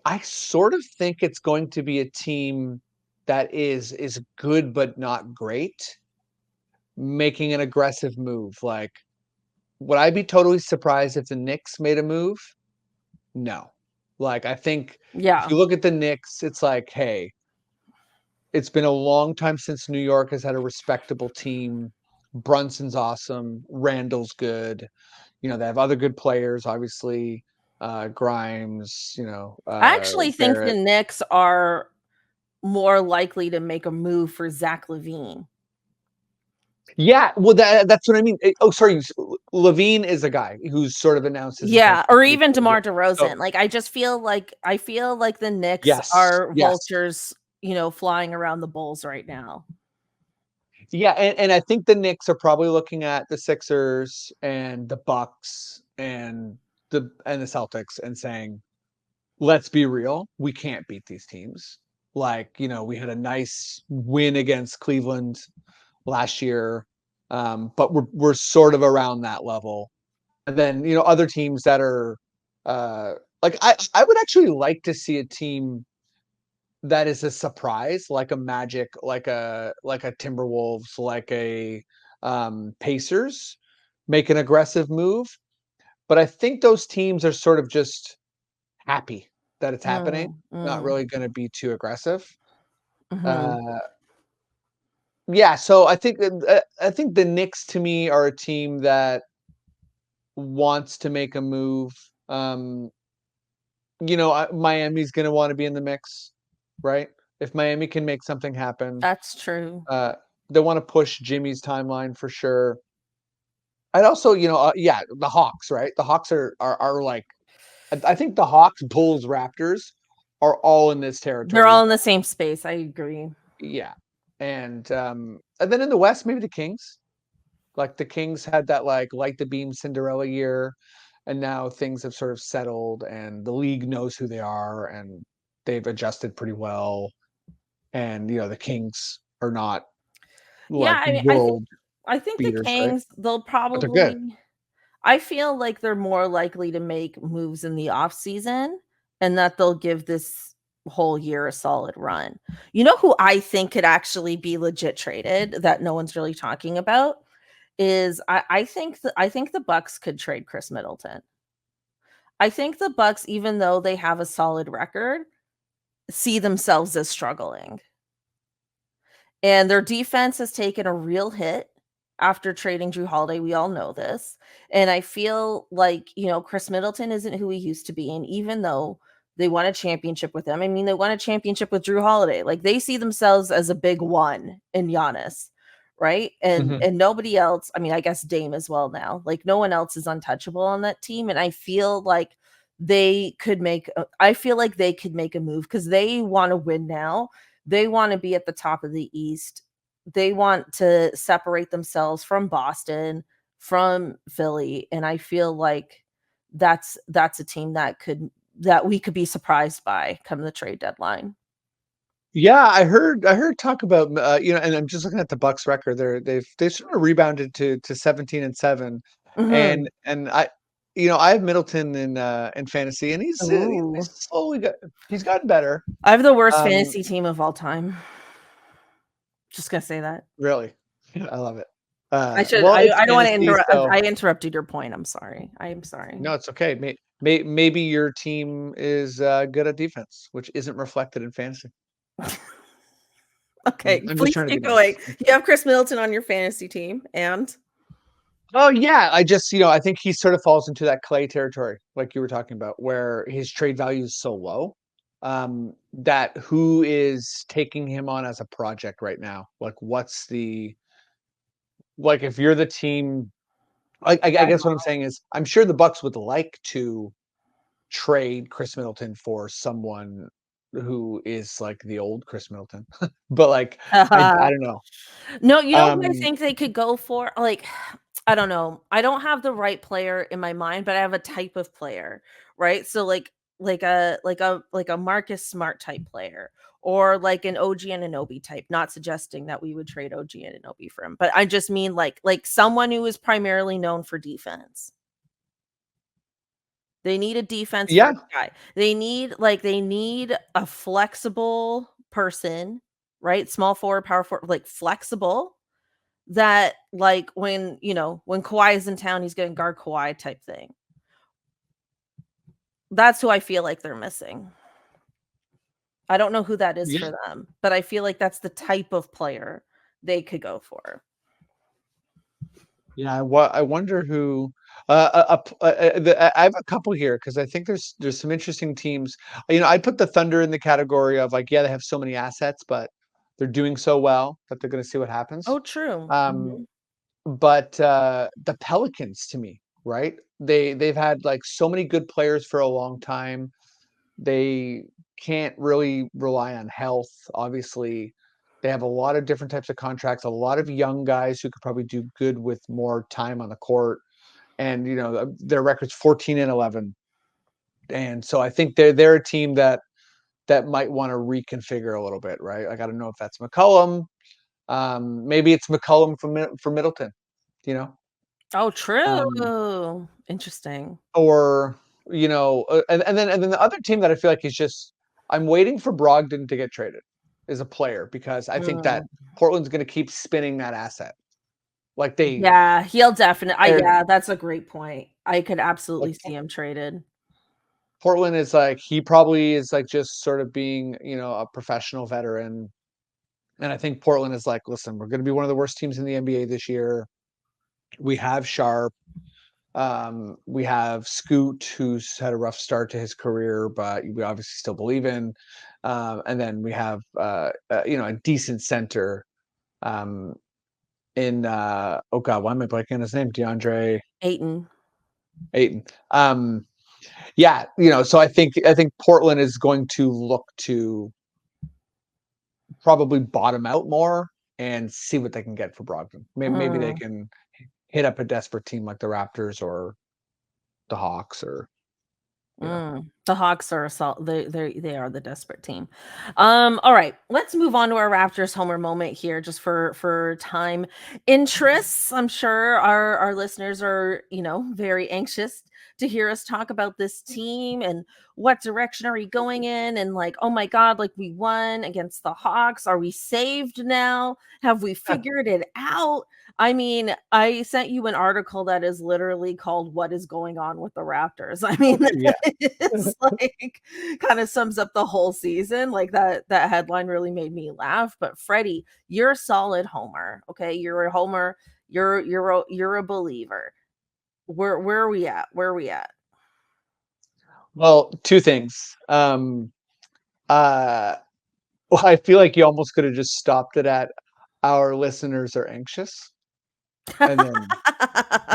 I sort of think it's going to be a team that is good but not great, making an aggressive move. Like, would I be totally surprised if the Knicks made a move? No. Like, I think if Yeah. you look at the Knicks, it's like, hey, it's been a long time since New York has had a respectable team. Brunson's awesome. Randall's good. They have other good players, obviously. Grimes, I actually think the Barrett. Knicks are more likely to make a move for Zach LaVine. Yeah, well, that's what I mean. Oh, sorry, Levine is a guy who's sort of announced his Yeah, intention or to even leave. Yeah. DeMar So DeRozan. Like, I feel like the Knicks yes, are yes, vultures, flying around the Bulls right now. yeah, and I think the Knicks are probably looking at the Sixers and the Bucks and the Celtics and saying, let's be real, we can't beat these teams. Like, we had a nice win against Cleveland last year, but we're sort of around that level. And then, other teams that are like I would actually like to see a team that is a surprise, like a Magic, like a Timberwolves, like a Pacers make an aggressive move. But I think those teams are sort of just happy that it's happening, Mm, not mm, really gonna be too aggressive. mhm. Uh, yeah, so I think the Knicks to me are a team that wants to make a move. Miami's gonna wanna be in the mix, right? If Miami can make something happen, That's true. uh, they wanna push Jimmy's timeline for sure. I'd also, yeah, the Hawks, right? The Hawks are like I think the Hawks, Bulls, Raptors are all in this They're territory. all in the same space, I agree. Yeah. And then in the West, maybe the Kings. Like the Kings had that like light the beam Cinderella year, and now things have sort of settled and the league knows who they are and they've adjusted pretty well. And the Kings are not Yeah, like I mean, world I think the beaters, right? Kings, they'll But they're good. probably I feel like they're more likely to make moves in the off season and that they'll give this whole year a solid run. You know who I think could actually be legit traded that no one's really talking about is I think the Bucks could trade Chris Middleton. I think the Bucks, even though they have a solid record, see themselves as struggling. And their defense has taken a real hit after trading Drew Holiday. We all know this. And I feel like, Chris Middleton isn't who he used to be. And even though they won a championship with him, I mean, they won a championship with Drew Holiday. Like they see themselves as a big one in Giannis, right? And Mhm. and nobody else, I mean, I guess Dame as well now. Like no one else is untouchable on that team. And I feel like I feel like they could make a move because they want to win now. They want to be at the top of the East. They want to separate themselves from Boston, from Philly, and I feel like that's a team that we could be surprised by come the trade deadline. Yeah, I heard talk about and I'm just looking at the Bucks record. They've sort of rebounded to 17-7, Mhm. and I have Middleton in fantasy, and he's Ooh. slowly he's gotten better. I have the worst Um, fantasy team of all time. Just gonna say that. really, I love it. I should Well, it's I don't wanna fantasy, interrupt so I interrupted your point, I'm sorry. I am sorry. no, it's okay. Maybe your team is good at defense, which isn't reflected in fantasy. Okay, I'm just please trying to be keep going. nice. You have Chris Middleton on your fantasy team, and Oh yeah, I think he sort of falls into that Clay territory, like you were talking about, where his trade value is so low, that who is taking him on as a project right now? Like, if you're the team, I guess what I'm saying is, I'm sure the Bucks would like to trade Chris Middleton for someone who is like the old Chris Middleton, but like, I don't know. No, you know who I Um, think they could go for? Like, I don't know. I don't have the right player in my mind, but I have a type of player, right? So like a Marcus Smart type player or like an OG Anunoby type, not suggesting that we would trade OG Anunoby for him, but I just mean like someone who is primarily known for defense. They need a defense yeah, first guy. They need a flexible person, right? Small forward, power forward, like flexible that like when Kawhi is in town, he's gonna guard Kawhi type thing. That's who I feel like they're missing. I don't know who that is yeah. for them, but I feel like that's the type of player they could go for. Yeah, I wonder who. I have a couple here because I think there's some interesting teams. I put the Thunder in the category of like, yeah, they have so many assets, but they're doing so well that they're going to see what happens. Oh, true. Um, Mhm. but the Pelicans, to me, right? They've had like so many good players for a long time. They can't really rely on health, obviously. They have a lot of different types of contracts, a lot of young guys who could probably do good with more time on the court. And their record's 14-11. And so I think they're a team that might want to reconfigure a little bit, right? I got to know if that's McCollum. Maybe it's McCollum from Middleton, you know? Oh, Um, true. Interesting. or and then the other team that I feel like is just I'm waiting for Brogdon to get traded as a player because I think that Mm. Portland's going to keep spinning that asset. Like they Yeah, he'll definitely. they're Yeah, that's a great point. I could absolutely like see him traded. Portland is like he probably is like just sort of being, a professional veteran. And I think Portland is like, listen, we're going to be one of the worst teams in the NBA this year. We have Sharp. We have Scoot, who's had a rough start to his career, but we obviously still believe in. And then we have, a decent center um, in, oh God, why am I blanking on his name? DeAndre Ayton. Ayton. Yeah, so I think Portland is going to look to probably bottom out more and see what they can get for Brogdon. Maybe they Mm. can hit up a desperate team like the Raptors or the Hawks or, you know. The Hawks are assault they are the desperate team. All right, let's move on to our Raptors Homer moment here, just for time interests. I'm sure our listeners are, very anxious to hear us talk about this team and what direction are we going in, and like, oh my God, like we won against the Hawks. Are we saved now? Have we figured it out? I mean, I sent you an article that is literally called "What is Going On with the Raptors." I mean, Yeah. it's like kind of sums up the whole season. Like that headline really made me laugh. But Freddie, you're a solid homer. Okay, you're a homer. You're a believer. Where are we at? Where are we at? Well, two things. Uh, well, I feel like you almost could have just stopped it at our listeners are anxious, and then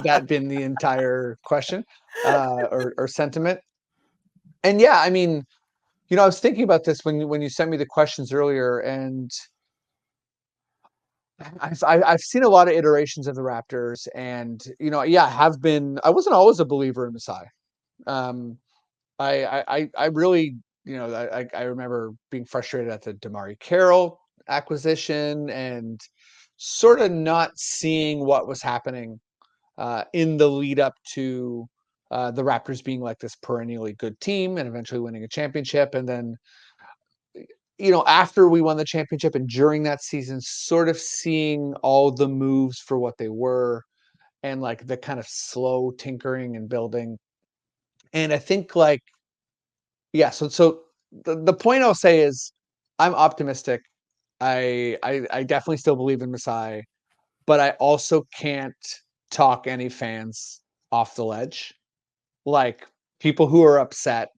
that been the entire question or sentiment. And yeah, I mean, I was thinking about this when you sent me the questions earlier, and I've seen a lot of iterations of the Raptors, and yeah, I wasn't always a believer in Masai. Um, I really, I remember being frustrated at the Damari Carroll acquisition and sort of not seeing what was happening in the lead up to the Raptors being like this perennially good team and eventually winning a championship. And then, after we won the championship and during that season, sort of seeing all the moves for what they were and like the kind of slow tinkering and building. And I think like, yeah, so the point I'll say is I'm optimistic. I definitely still believe in Masai, but I also can't talk any fans off the ledge. Like people who are upset,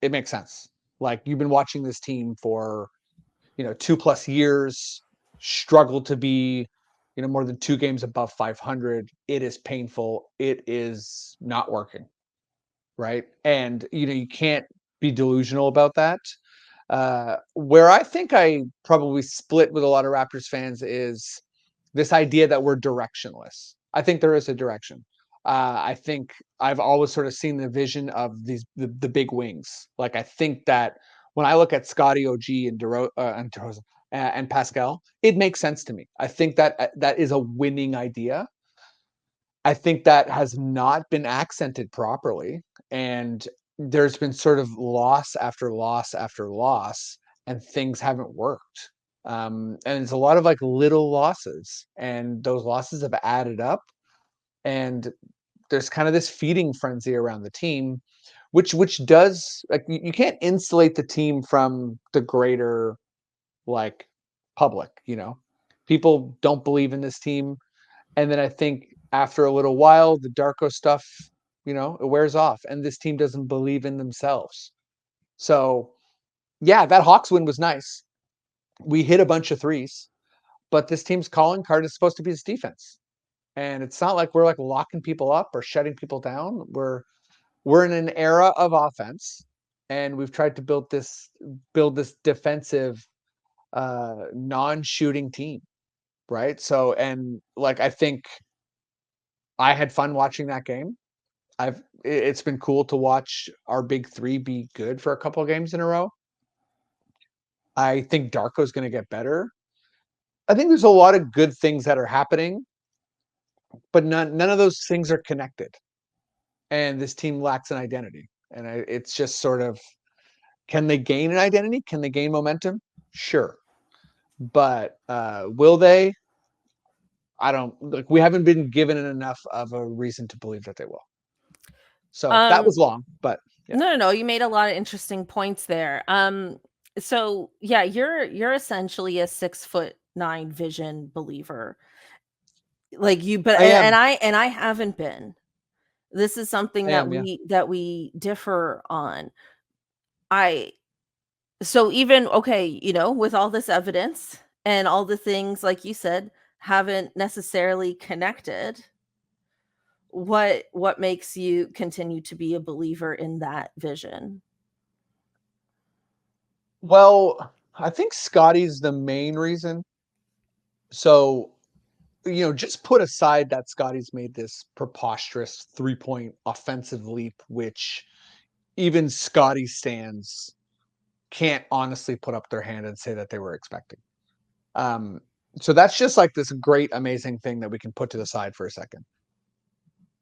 it makes sense. Like you've been watching this team for, 2+ years, struggle to be, more than 2 games above 500. It is painful. It is not working. Right. And, you can't be delusional about that. Where I think I probably split with a lot of Raptors fans is this idea that we're directionless. I think there is a direction. I think I've always sort of seen the vision of the big wings. Like I think that when I look at Scottie, OG, and Pascal, it makes sense to me. I think that that is a winning idea. I think that has not been accented properly, and there's been sort of loss after loss after loss, and things haven't worked. And it's a lot of like little losses, and those losses have added up, and there's kind of this feeding frenzy around the team, which does like you can't insulate the team from the greater like public. People don't believe in this team, and then I think after a little while, the Darko stuff, it wears off, and this team doesn't believe in themselves. So, yeah, that Hawks win was nice. We hit a bunch of threes, but this team's calling card is supposed to be its defense. And it's not like we're like locking people up or shutting people down. We're in an era of offense, and we've tried to build this defensive non-shooting team, right? So, and like I think I had fun watching that game. It's been cool to watch our big three be good for a couple of games in a row. I think Darko's going to get better. I think there's a lot of good things that are happening. but none of those things are connected. And this team lacks an identity. And it's just sort of, can they gain an identity? Can they gain momentum? Sure. But will they? I don't, like, we haven't been given enough of a reason to believe that they will. So that Um, was long, but yeah. no, you made a lot of interesting points there. So yeah, you're essentially a 6'9" vision believer. Like you, but I am. and I haven't been. This is something I am, yeah. that we differ on. I So even okay, with all this evidence and all the things like you said haven't necessarily connected, what makes you continue to be a believer in that vision? Well, I think Scottie's the main reason. So, just put aside that Scottie's made this preposterous 3-point offensive leap, which even Scottie stands can't honestly put up their hand and say that they were expecting. Um, so that's just like this great, amazing thing that we can put to the side for a second.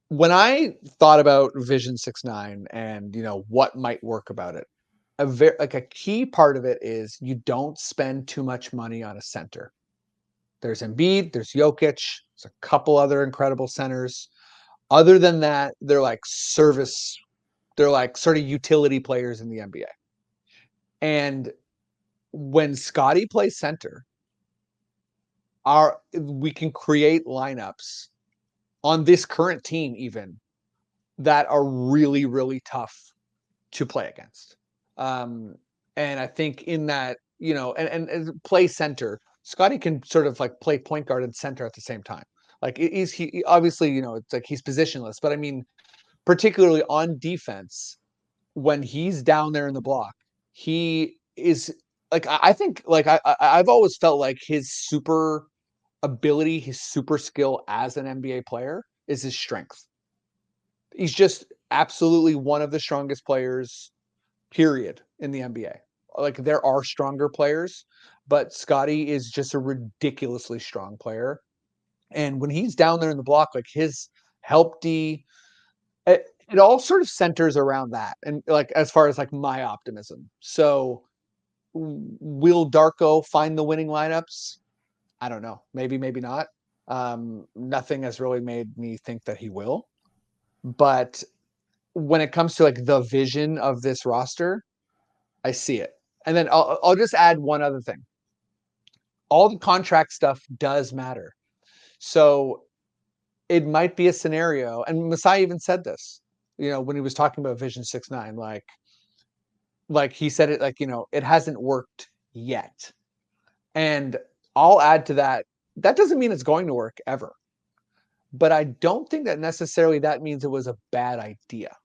When I thought about Vision 6-9 and what might work about it, a key part of it is you don't spend too much money on a center. There's Embiid, there's Jokic, there's a couple other incredible centers. Other than that, they're like sort of utility players in the NBA. And when Scottie plays center, we can create lineups on this current team even that are really, really tough to play against. Um, and I think in that, and play center, Scottie can sort of like play point guard and center at the same time. Like he obviously, it's like he's positionless, but I mean, particularly on defense, when he's down there in the block, he is like, I think like I've always felt like his super ability, his super skill as an NBA player is his strength. He's just absolutely one of the strongest players, period, in the NBA. Like there are stronger players, but Scottie is just a ridiculously strong player. And when he's down there in the block, like his help D, it all sort of centers around that. And like as far as like my optimism. So will Darko find the winning lineups? I don't know. Maybe, maybe not. Nothing has really made me think that he will. But when it comes to like the vision of this roster, I see it. And then I'll just add one other thing. All the contract stuff does matter. So it might be a scenario, and Masai even said this, when he was talking about Vision 6-9, like he said it like, it hasn't worked yet. And I'll add to that, that doesn't mean it's going to work ever. But I don't think that necessarily that means it was a bad idea.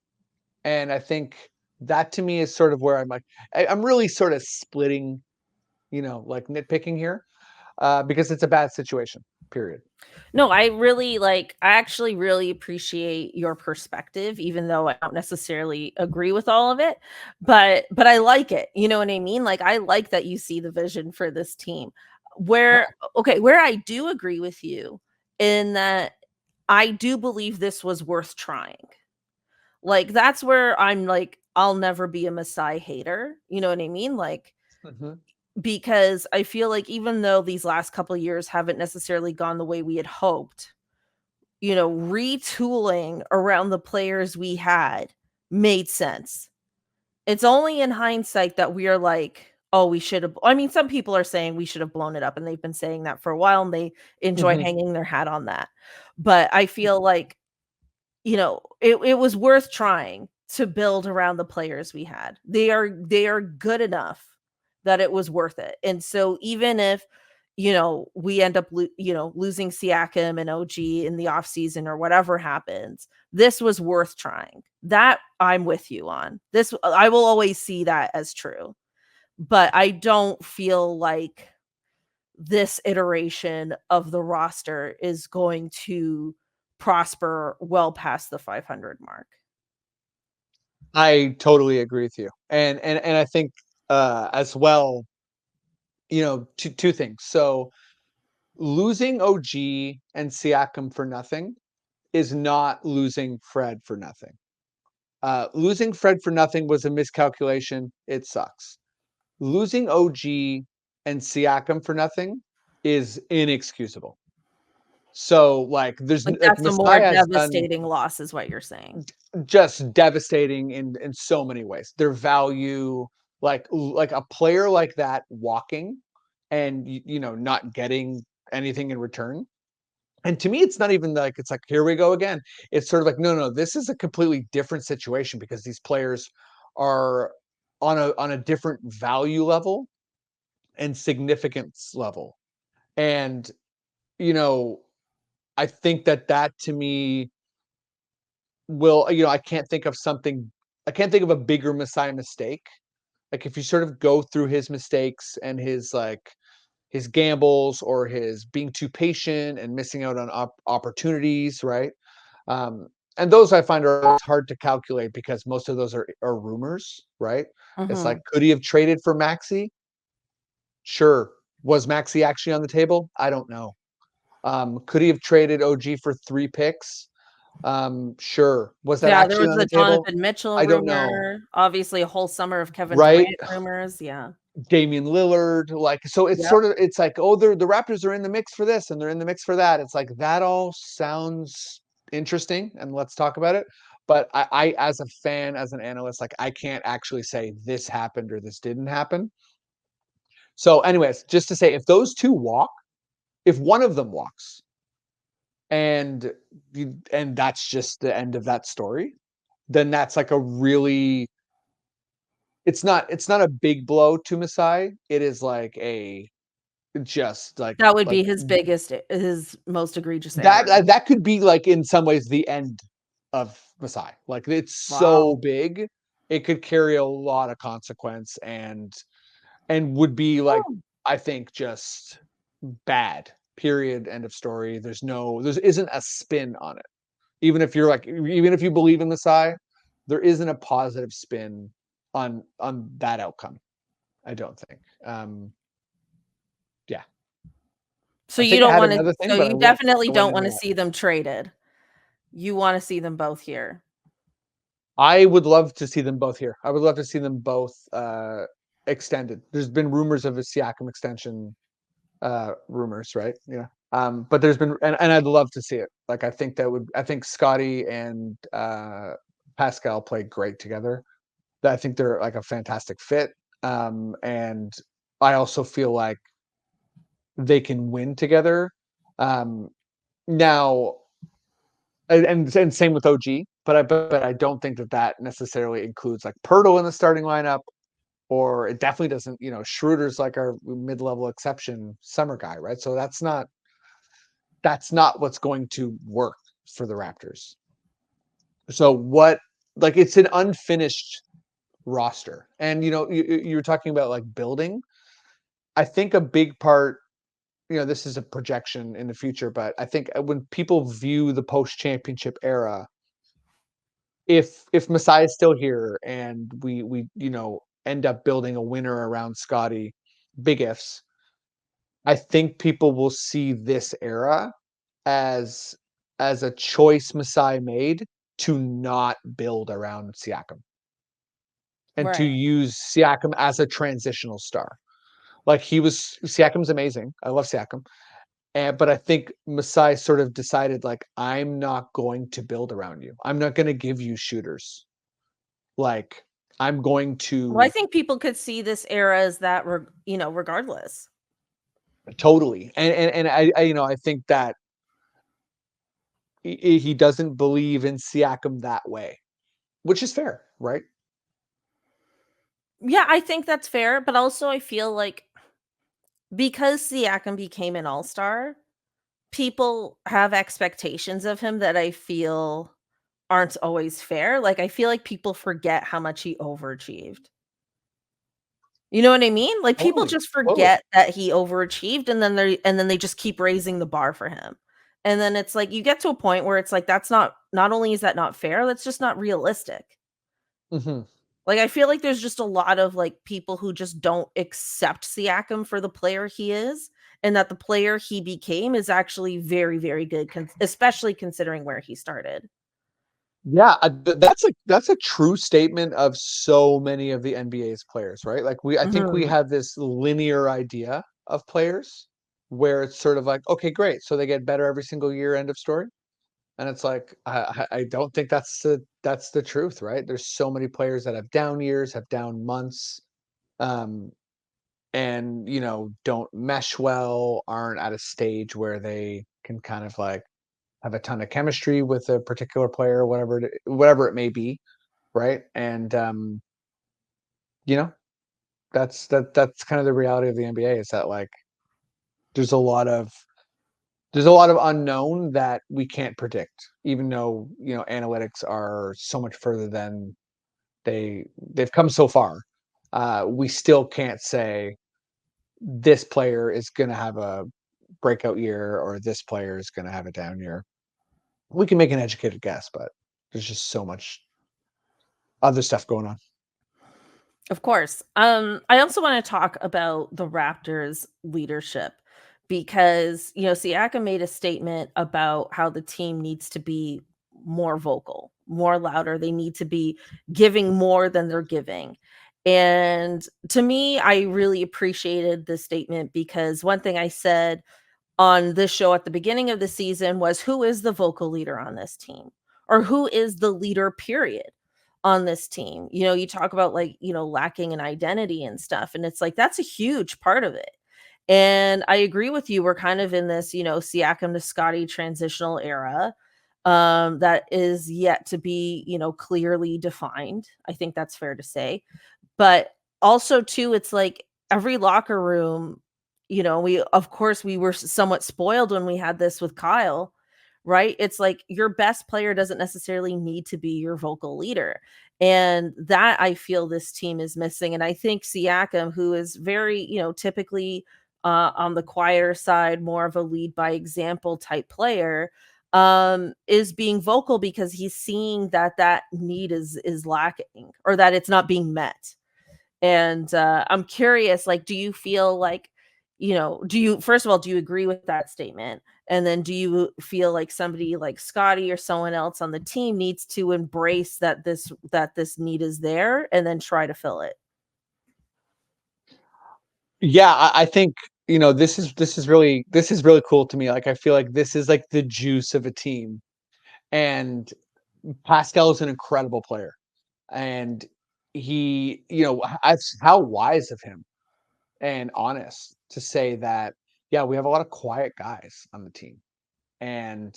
And I think that to me is sort of where I'm like, I'm really sort of splitting, like nitpicking here, because it's a bad situation, period. No, I actually really appreciate your perspective, even though I don't necessarily agree with all of it. But I like it. You know what I mean? Like I like that you see the vision for this team. Yeah. Where I do agree with you in that I do believe this was worth trying. Like that's where I'm like, I'll never be a Masai hater. You know what I mean? Like Mhm. because I feel like even though these last couple of years haven't necessarily gone the way we had hoped, retooling around the players we had made sense. It's only in hindsight that we are like, oh, we should have. I mean, some people are saying we should have blown it up, and they've been saying that for a while, and they enjoy Mhm. hanging their hat on that. But I feel like, it was worth trying to build around the players we had. They are good enough that it was worth it. And so even if we end up losing Siakam and OG in the offseason or whatever happens, this was worth trying. That I'm with you on. This I will always see that as true. But I don't feel like this iteration of the roster is going to prosper well past the 500 mark. I totally agree with you. And I think as well, two things. So losing OG and Siakam for nothing is not losing Fred for nothing. Losing Fred for nothing was a miscalculation. It sucks. Losing OG and Siakam for nothing is inexcusable. So like there's Like, like that's a more Messiah has done devastating loss is what you're saying. just devastating in so many ways. Their value, like a player like that walking and not getting anything in return. And to me, it's not even like it's like here we go again. It's sort of like no, this is a completely different situation because these players are on a different value level and significance level. And you know, I think that to me will I can't think of something. I can't think of a bigger Messiah mistake. Like if you sort of go through his mistakes and his gambles or his being too patient and missing out on opportunities, right? Um, and those I find are hard to calculate because most of those are rumors, right? It's like, Mhm. could he have traded for Maxi? Sure. Was Maxi actually on the table? I don't know. Could he have traded OG for 3 picks? Sure. Was that Yeah, there actually was on the the table? Donovan Mitchell I don't know. rumor, obviously a whole summer of Kevin Right? Durant rumors, yeah. Damian Lillard, like so Yep. it's like, oh, the Raptors are in the mix for this and they're in the mix for that. It's like that all sounds interesting and let's talk about it. But I as a fan, as an analyst, like I can't actually say this happened or this didn't happen. So, anyways, just to say if those two walk, if one of them walks and and that's just the end of that story, then that's like a really it's not a big blow to Masai. It is like a just That would be his most egregious error. that could be like in some ways the end of Masai. Like it's so Wow. big, it could carry a lot of consequence and would be like Oh. I think just bad. Period. End of story. There isn't a spin on it. Even if you believe in Masai, there isn't a positive spin on that outcome. I don't think. Yeah. So I you think I don't had wanna another so thing, but you definitely I went don't into wanna that. see them traded. You wanna see them both here. I would love to see them both here. I would love to see them both extended. There's been rumors of a Siakam extension, rumors, right? Yeah. But there's been, and I'd love to see it. Like I think Scottie and Pascal play great together. I think they're like a fantastic fit. And I also feel like they can win together. Um, now and same with OG, but I don't think that necessarily includes like Pirtle in the starting lineup, or it definitely doesn't. Schroeder's like our mid-level exception summer guy, right? So that's not what's going to work for the Raptors. So what like it's an unfinished roster, and you're talking about like building. I think a big part. This is a projection in the future, but I think when people view the post-championship era, if Masai is still here and we end up building a winner around Scottie, big ifs, I think people will see this era as a choice Masai made to not build around Siakam and to Right. use Siakam as a transitional star. Like Siakam's amazing. I love Siakam. But I think Masai sort of decided like I'm not going to build around you. I'm not going to give you shooters. Like I'm going Well, I to think people could see this era as that regardless. totally, and I think that he doesn't believe in Siakam that way, which is fair, right? Yeah, I think that's fair, but also I feel like because Siakam became an all-star, people have expectations of him that I feel aren't always fair. Like, I feel like people forget how much he overachieved. You know what I mean? Like, people Totally, just totally. forget that he overachieved, and then they just keep raising the bar for him. And then it's like, you get to a point where it's like, that's not only is that not fair, that's just not realistic. Hmm. Like, I feel like there's just a lot of, like, people who just don't accept Siakam for the player he is, and that the player he became is actually very, very good, especially considering where he started. Yeah, that's a true statement of so many of the NBA's players, right? Like I think we Mhm. have this linear idea of players where it's sort of like, okay, great, so they get better every single year, end of story. And it's like I don't think that's the truth, right? There's so many players that have down years, have down months, um, and don't mesh well, aren't at a stage where they can kind of like have a ton of chemistry with a particular player, whatever it may be, right? And you know, that's kind of the reality of the NBA is that like there's a lot of there's a lot of unknown that we can't predict, even though analytics are so much further than they've come so far. We still can't say this player is going to have a breakout year or this player is going to have a down year. We can make an educated guess, but there's just so much other stuff going on. Of course. I also want to talk about the Raptors leadership because, Siakam made a statement about how the team needs to be more vocal, more louder. They need to be giving more than they're giving. And to me, I really appreciated this statement because one thing I said on this show at the beginning of the season was who is the vocal leader on this team or who is the leader period on this team. You talk about like, lacking an identity and stuff, and it's like that's a huge part of it. And I agree with you, we're kind of in this, Siakam to Scottie transitional era that is yet to be, clearly defined. I think that's fair to say. But also too, it's like every locker room, we of course we were somewhat spoiled when we had this with Kyle, right? It's like your best player doesn't necessarily need to be your vocal leader. And that I feel this team is missing. And I think Siakam, who is very, typically on the quieter side, more of a lead by example type player, is being vocal because he's seeing that that need is lacking or that it's not being met. And I'm curious, like, do you feel like, do you, first of all, do you agree with that statement? And then do you feel like somebody like Scottie or someone else on the team needs to embrace that this need is there and then try to fill it? Yeah, I think this is really cool to me. Like I feel like this is like the juice of a team, and Pascal is an incredible player, and how wise of him and honest to say that. Yeah, we have a lot of quiet guys on the team, and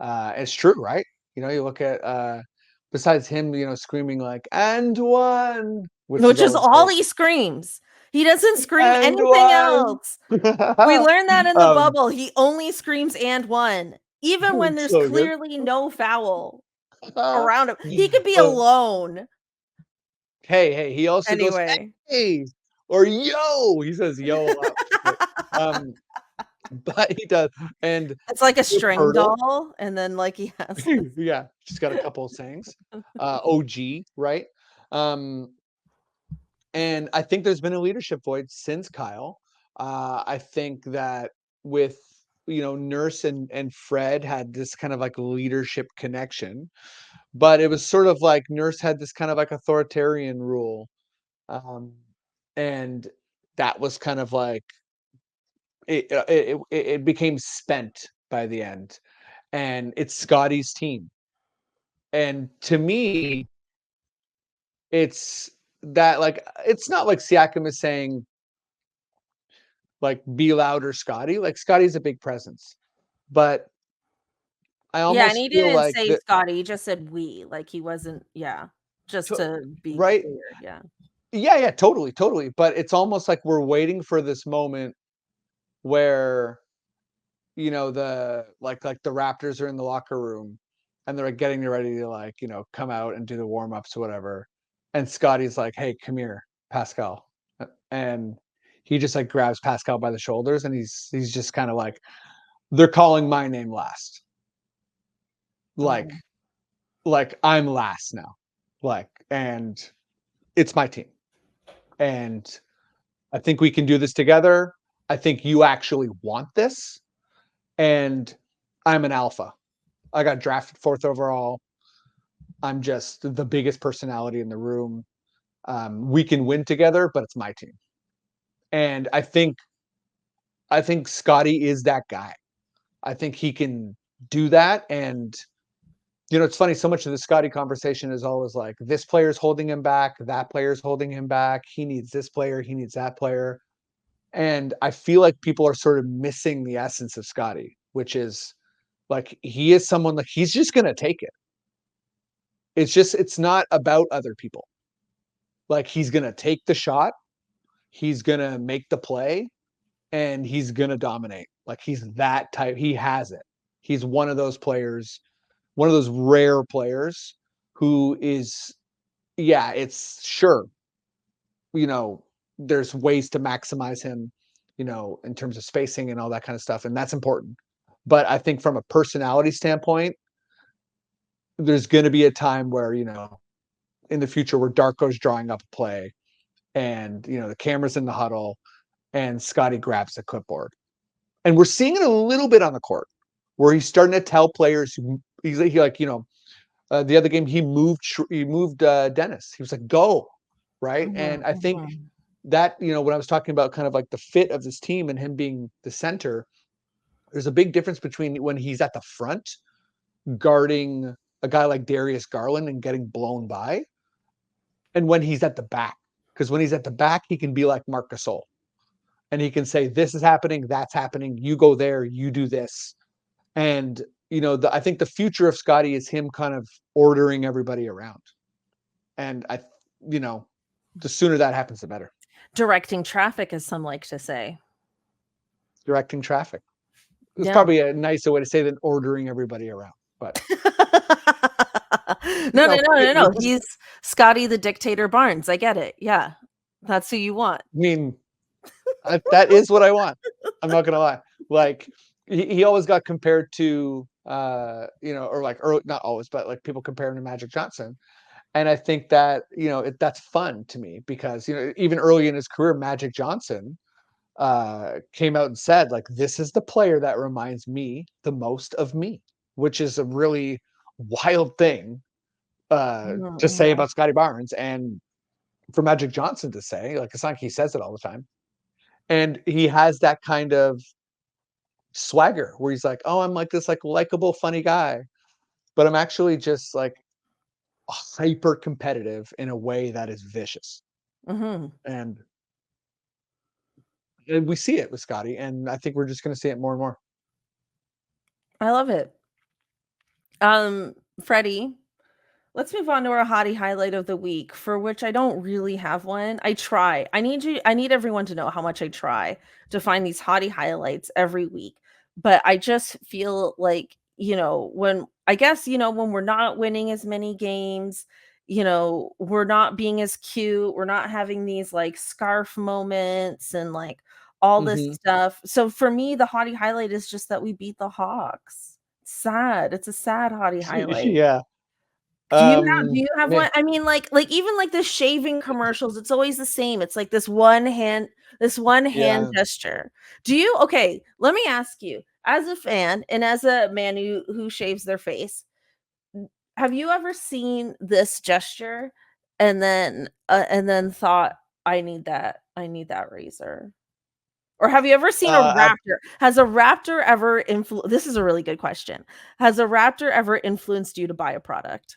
it's true, right? You look at besides him, screaming like "and one," which is Which is always all great, he screams. He doesn't scream "and anything one." else. We learned that in the um, bubble. He only screams and one, even when there's so good. clearly no foul around him. He could be Uh, alone. hey, he also goes, Anyway. "Hey," or "yo." He says "yo" a lot, which is great. Um, but he does, and It's like a with string Hurdle, doll, and then, like, he has this. yeah, she's got a couple of sayings. OG, right? Um, and I think there's been a leadership void since Kyle. I think that with Nurse and Fred had this kind of like leadership connection, but it was sort of like Nurse had this kind of like authoritarian rule, um, and that was kind of like it became spent by the end, and it's Scottie's team, and to me, it's that like it's not like Siakam is saying like be louder, Scottie. Like Scottie's a big presence, but I Yeah, and almost he feel didn't like say that, Scotty, he just said "we," like, he wasn't, yeah, just to be right? clear, yeah. Yeah, totally, totally. But it's almost like we're waiting for this moment where the the Raptors are in the locker room and they're like getting ready to like come out and do the warm ups or whatever, and Scottie's like, "Hey, come here, Pascal," and he just like grabs Pascal by the shoulders and he's just kind of like, "They're calling my name last, like Mhm. I'm last now, and it's my team, and I think we can do this together." I think you actually want this, and I'm an alpha. I got drafted 4th overall. I'm just the biggest personality in the room. We can win together, but it's my team. And I think Scottie is that guy. I think he can do that. And it's funny. So much of the Scottie conversation is always like, this player's holding him back, that player's holding him back. He needs this player, he needs that player. And I feel like people are sort of missing the essence of Scottie, which is like he is someone like he's just gonna take it. It's not about other people. Like he's gonna take the shot, he's gonna make the play, and he's gonna dominate. Like he's that type. He has it. He's one of those players, one of those rare players who is, yeah, it's sure, there's ways to maximize him, in terms of spacing and all that kind of stuff, and that's important. But I think from a personality standpoint, there's going to be a time where, in the future where Darko's drawing up a play and, the camera's in the huddle and Scottie grabs the clipboard. And we're seeing it a little bit on the court where he's starting to tell players, he's like, the other game he moved Dennis. He was like, go, right? And I think that, when I was talking about kind of like the fit of this team and him being the center, there's a big difference between when he's at the front guarding a guy like Darius Garland and getting blown by, and when he's at the back. Because when he's at the back, he can be like Marc Gasol. And he can say, this is happening, that's happening, you go there, you do this. And, I think the future of Scottie is him kind of ordering everybody around. And the sooner that happens, the better. Directing traffic, as some like to say. Directing traffic. It's probably a nicer way to say than ordering everybody around. But no. He's Scottie the Dictator Barnes. I get it. Yeah. That's who you want. I mean, that is what I want. I'm not gonna lie. Like he always got compared to or like early, not always, but like people compare him to Magic Johnson. And I think that, that's fun to me because, even early in his career, Magic Johnson came out and said, like, this is the player that reminds me the most of me, which is a really wild thing to say about Scottie Barnes. And for Magic Johnson to say, like, it's not like he says it all the time. And he has that kind of swagger where he's like, oh, I'm like this like likable, funny guy, but I'm actually just like hyper competitive in a way that is vicious. And we see it with Scottie, and I think we're just going to see it more and more. I love it. Freddie, let's move on to our hottie highlight of the week, for which I don't really have one. I try. I need everyone to know how much I try to find these hottie highlights every week. But I just feel like, when we're not winning as many games, we're not being as cute, we're not having these like scarf moments and like all this stuff. So for me, the hottie highlight is just that we beat the Hawks. Sad. It's a sad hottie highlight. Yeah. Do you have one? I mean, like even like the shaving commercials, it's always the same. It's like this one hand gesture. Okay, let me ask you, as a fan and as a man who shaves their face, have you ever seen this gesture and then thought, I need that razor? Or have you ever seen a raptor? Has a raptor ever this is a really good question. Has a raptor ever influenced you to buy a product?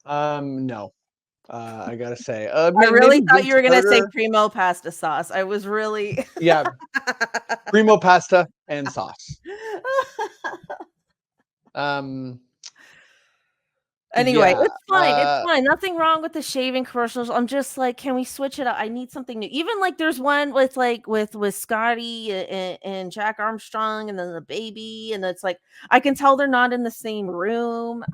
No. I gotta say, I really thought you were gonna say primo pasta sauce. I was really yeah, primo pasta and sauce. Anyway, yeah, it's fine. It's fine. Nothing wrong with the shaving commercials. I'm just like, can we switch it up? I need something new. Even like there's one with like with Scottie and Jack Armstrong and then the baby, and it's like I can tell they're not in the same room.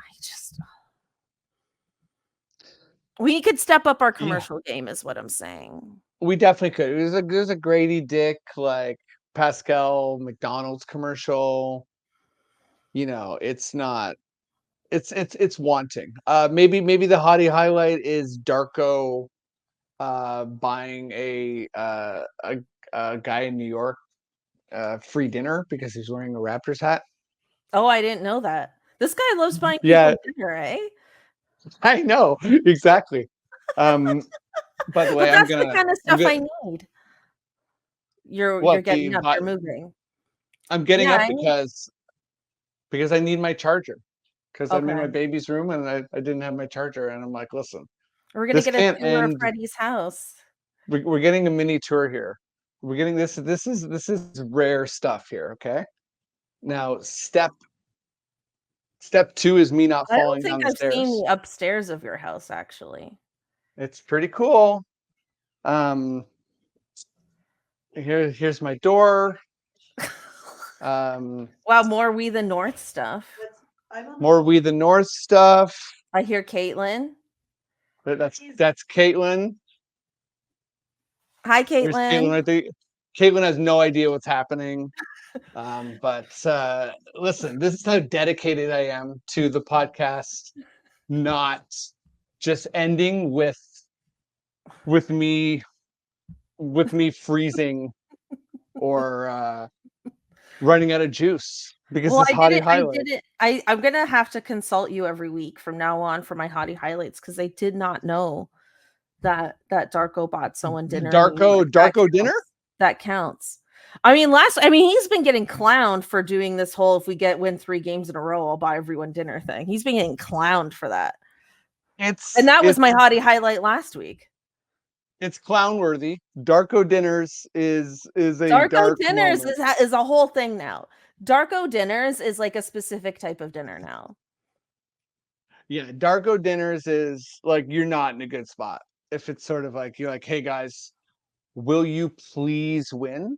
We could step up our commercial game, is what I'm saying. We definitely could. It was a Grady Dick, like Pascal McDonald's commercial. It's not. It's wanting. Maybe the hottie highlight is Darko buying a a guy in New York free dinner because he's wearing a Raptors hat. Oh, I didn't know that. This guy loves buying Yeah, people dinner, eh? I know exactly. Um, by the way, But that's the kind of I'm stuff gonna I need. You're what getting up, but you're moving. I'm getting Yeah, up I need because I need my charger because I'm in my okay. baby's room and I didn't have my charger and I'm like, listen, We're gonna this get a can't tour of end. Freddie's house. We're getting a mini tour here. We're getting this. This is rare stuff here. Okay. Now step two is me not I don't falling think down the I've seen stairs. the upstairs of your house, actually. It's pretty cool. Um, here's my door. Um, Wow, more We the North stuff. more WeTheNorth stuff. I hear Caitlin. That's Caitlin. Hi, There's Caitlin Caitlin. right there. Caitlin has no idea what's happening. But listen, this is how dedicated I am to the podcast, not just ending with me with me freezing or running out of juice because Well, this hottie highlight. I'm gonna have to consult you every week from now on for my hottie highlights because I did not know that Darko bought someone dinner in New York. Darko dinner? That counts. I mean, he's been getting clowned for doing this whole if we win 3 games in a row, I'll buy everyone dinner thing. He's been getting clowned for that. And that was my hottie highlight last week. It's clown worthy. Darko Dinners is a Darko dark Dinners moment. is a whole thing now. Darko Dinners is like a specific type of dinner now. Yeah, Darko Dinners is like you're not in a good spot. If it's sort of like you're like, hey guys, will you please win?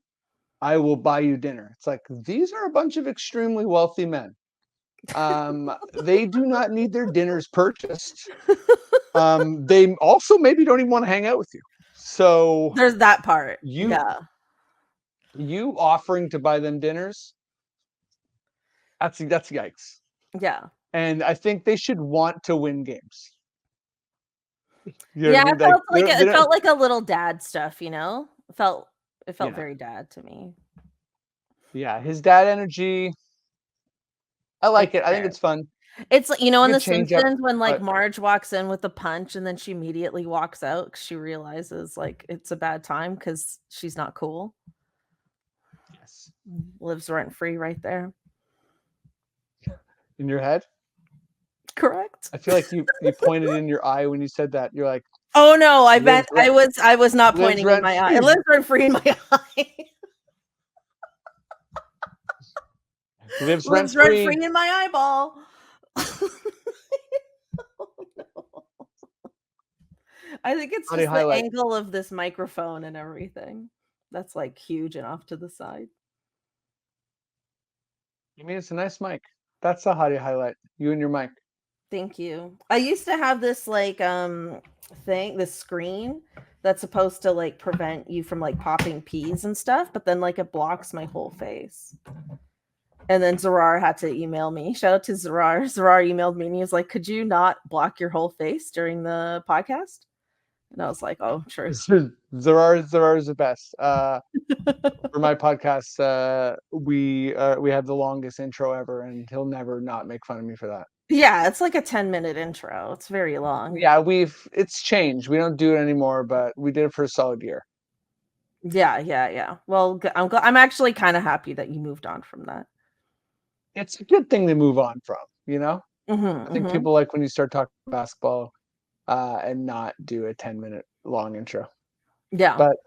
I will buy you dinner. It's like these are a bunch of extremely wealthy men. They do not need their dinners purchased. They also maybe don't even want to hang out with you. So There's that part. you Yeah. you offering to buy them dinners, that's yikes. Yeah. And I think they should want to win games. You know Yeah, what I mean? Like it felt like a little dad stuff, you know? It felt yeah, very dad to me. yeah. His dad energy, I like It's it. I think fair. it's fun. It's like, you know, in Good The change up, Simpsons when like but Marge walks in with a punch and then she immediately walks out because she realizes like it's a bad time because she's not cool. yes. Lives rent free right there. In your head, Correct. I feel like you pointed in your eye when you said that. You're like Oh no, I lives meant I was not lives pointing in rent my eye. It free. lives rent free in my eye. Lives rent Lives rent free. free in my eyeball. Oh, no. I think it's Hottie just the highlight. angle of this microphone and everything. That's like huge and off to the side. I mean, it's a nice mic. That's a hottie highlight. You and your mic. Thank you. I used to have this like this screen that's supposed to like prevent you from like popping peas and stuff, but then like it blocks my whole face. And then Zarar had to email me. Shout out to Zarar. Zarar emailed me and he was like, "Could you not block your whole face during the podcast?" And I was like, "Oh, sure." Zarar is the best. For my podcast, we have the longest intro ever, and he'll never not make fun of me for that. Yeah, it's like a 10-minute intro. It's very long. Yeah, it's changed. We don't do it anymore, but we did it for a solid year. Yeah. Well, I'm actually kind of happy that you moved on from that. It's a good thing to move on from, you know? I think Mm-hmm. people like when you start talking basketball and not do a 10-minute long intro. Yeah. But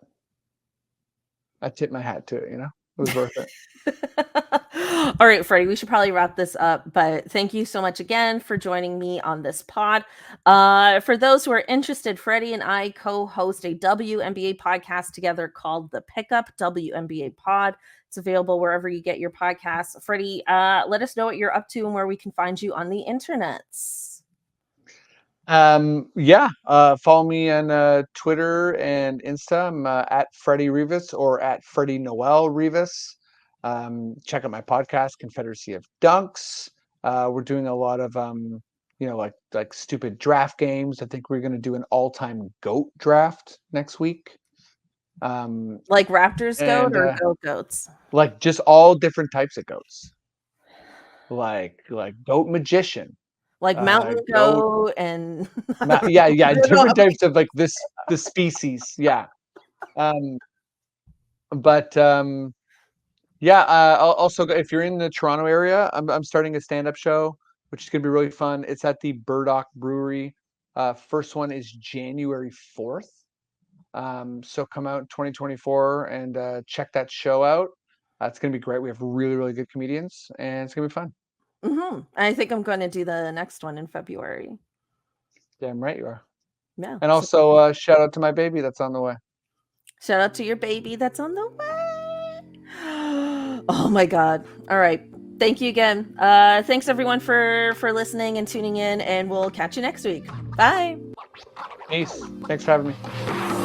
I tip my hat to it, you know? It was worth it. All right, Freddie, we should probably wrap this up, but thank you so much again for joining me on this pod. For those who are interested, Freddie and I co-host a WNBA podcast together called The Pickup WNBA Pod. It's available wherever you get your podcasts. Freddie, let us know what you're up to and where we can find you on the internets. Follow me on Twitter and Insta. I'm at Freddie Rivas or at Freddie Noel Rivas. Check out my podcast, Confederacy of Dunks. We're doing a lot of like stupid draft games. I think we're going to do an all-time GOAT draft next week. Like Raptors goat and or goat goats? like just all different types of goats, like goat magician, Like mountain goat. goat and Yeah, yeah, you know, different types of like the species. Yeah. Um, but yeah. Also, if you're in the Toronto area, I'm starting a stand-up show, which is gonna be really fun. It's at the Burdock Brewery. First one is January 4th. So come out in 2024 and check that show out. It's gonna be great. We have really, really good comedians, and it's gonna be fun. I think I'm gonna do the next one in February. Damn right you are. Yeah. And So also, shout out to my baby that's on the way. shout out to your baby that's on the way. Oh my god. All right. Thank you again. Thanks everyone for listening and tuning in, and we'll catch you next week. Bye. Peace. Thanks for having me.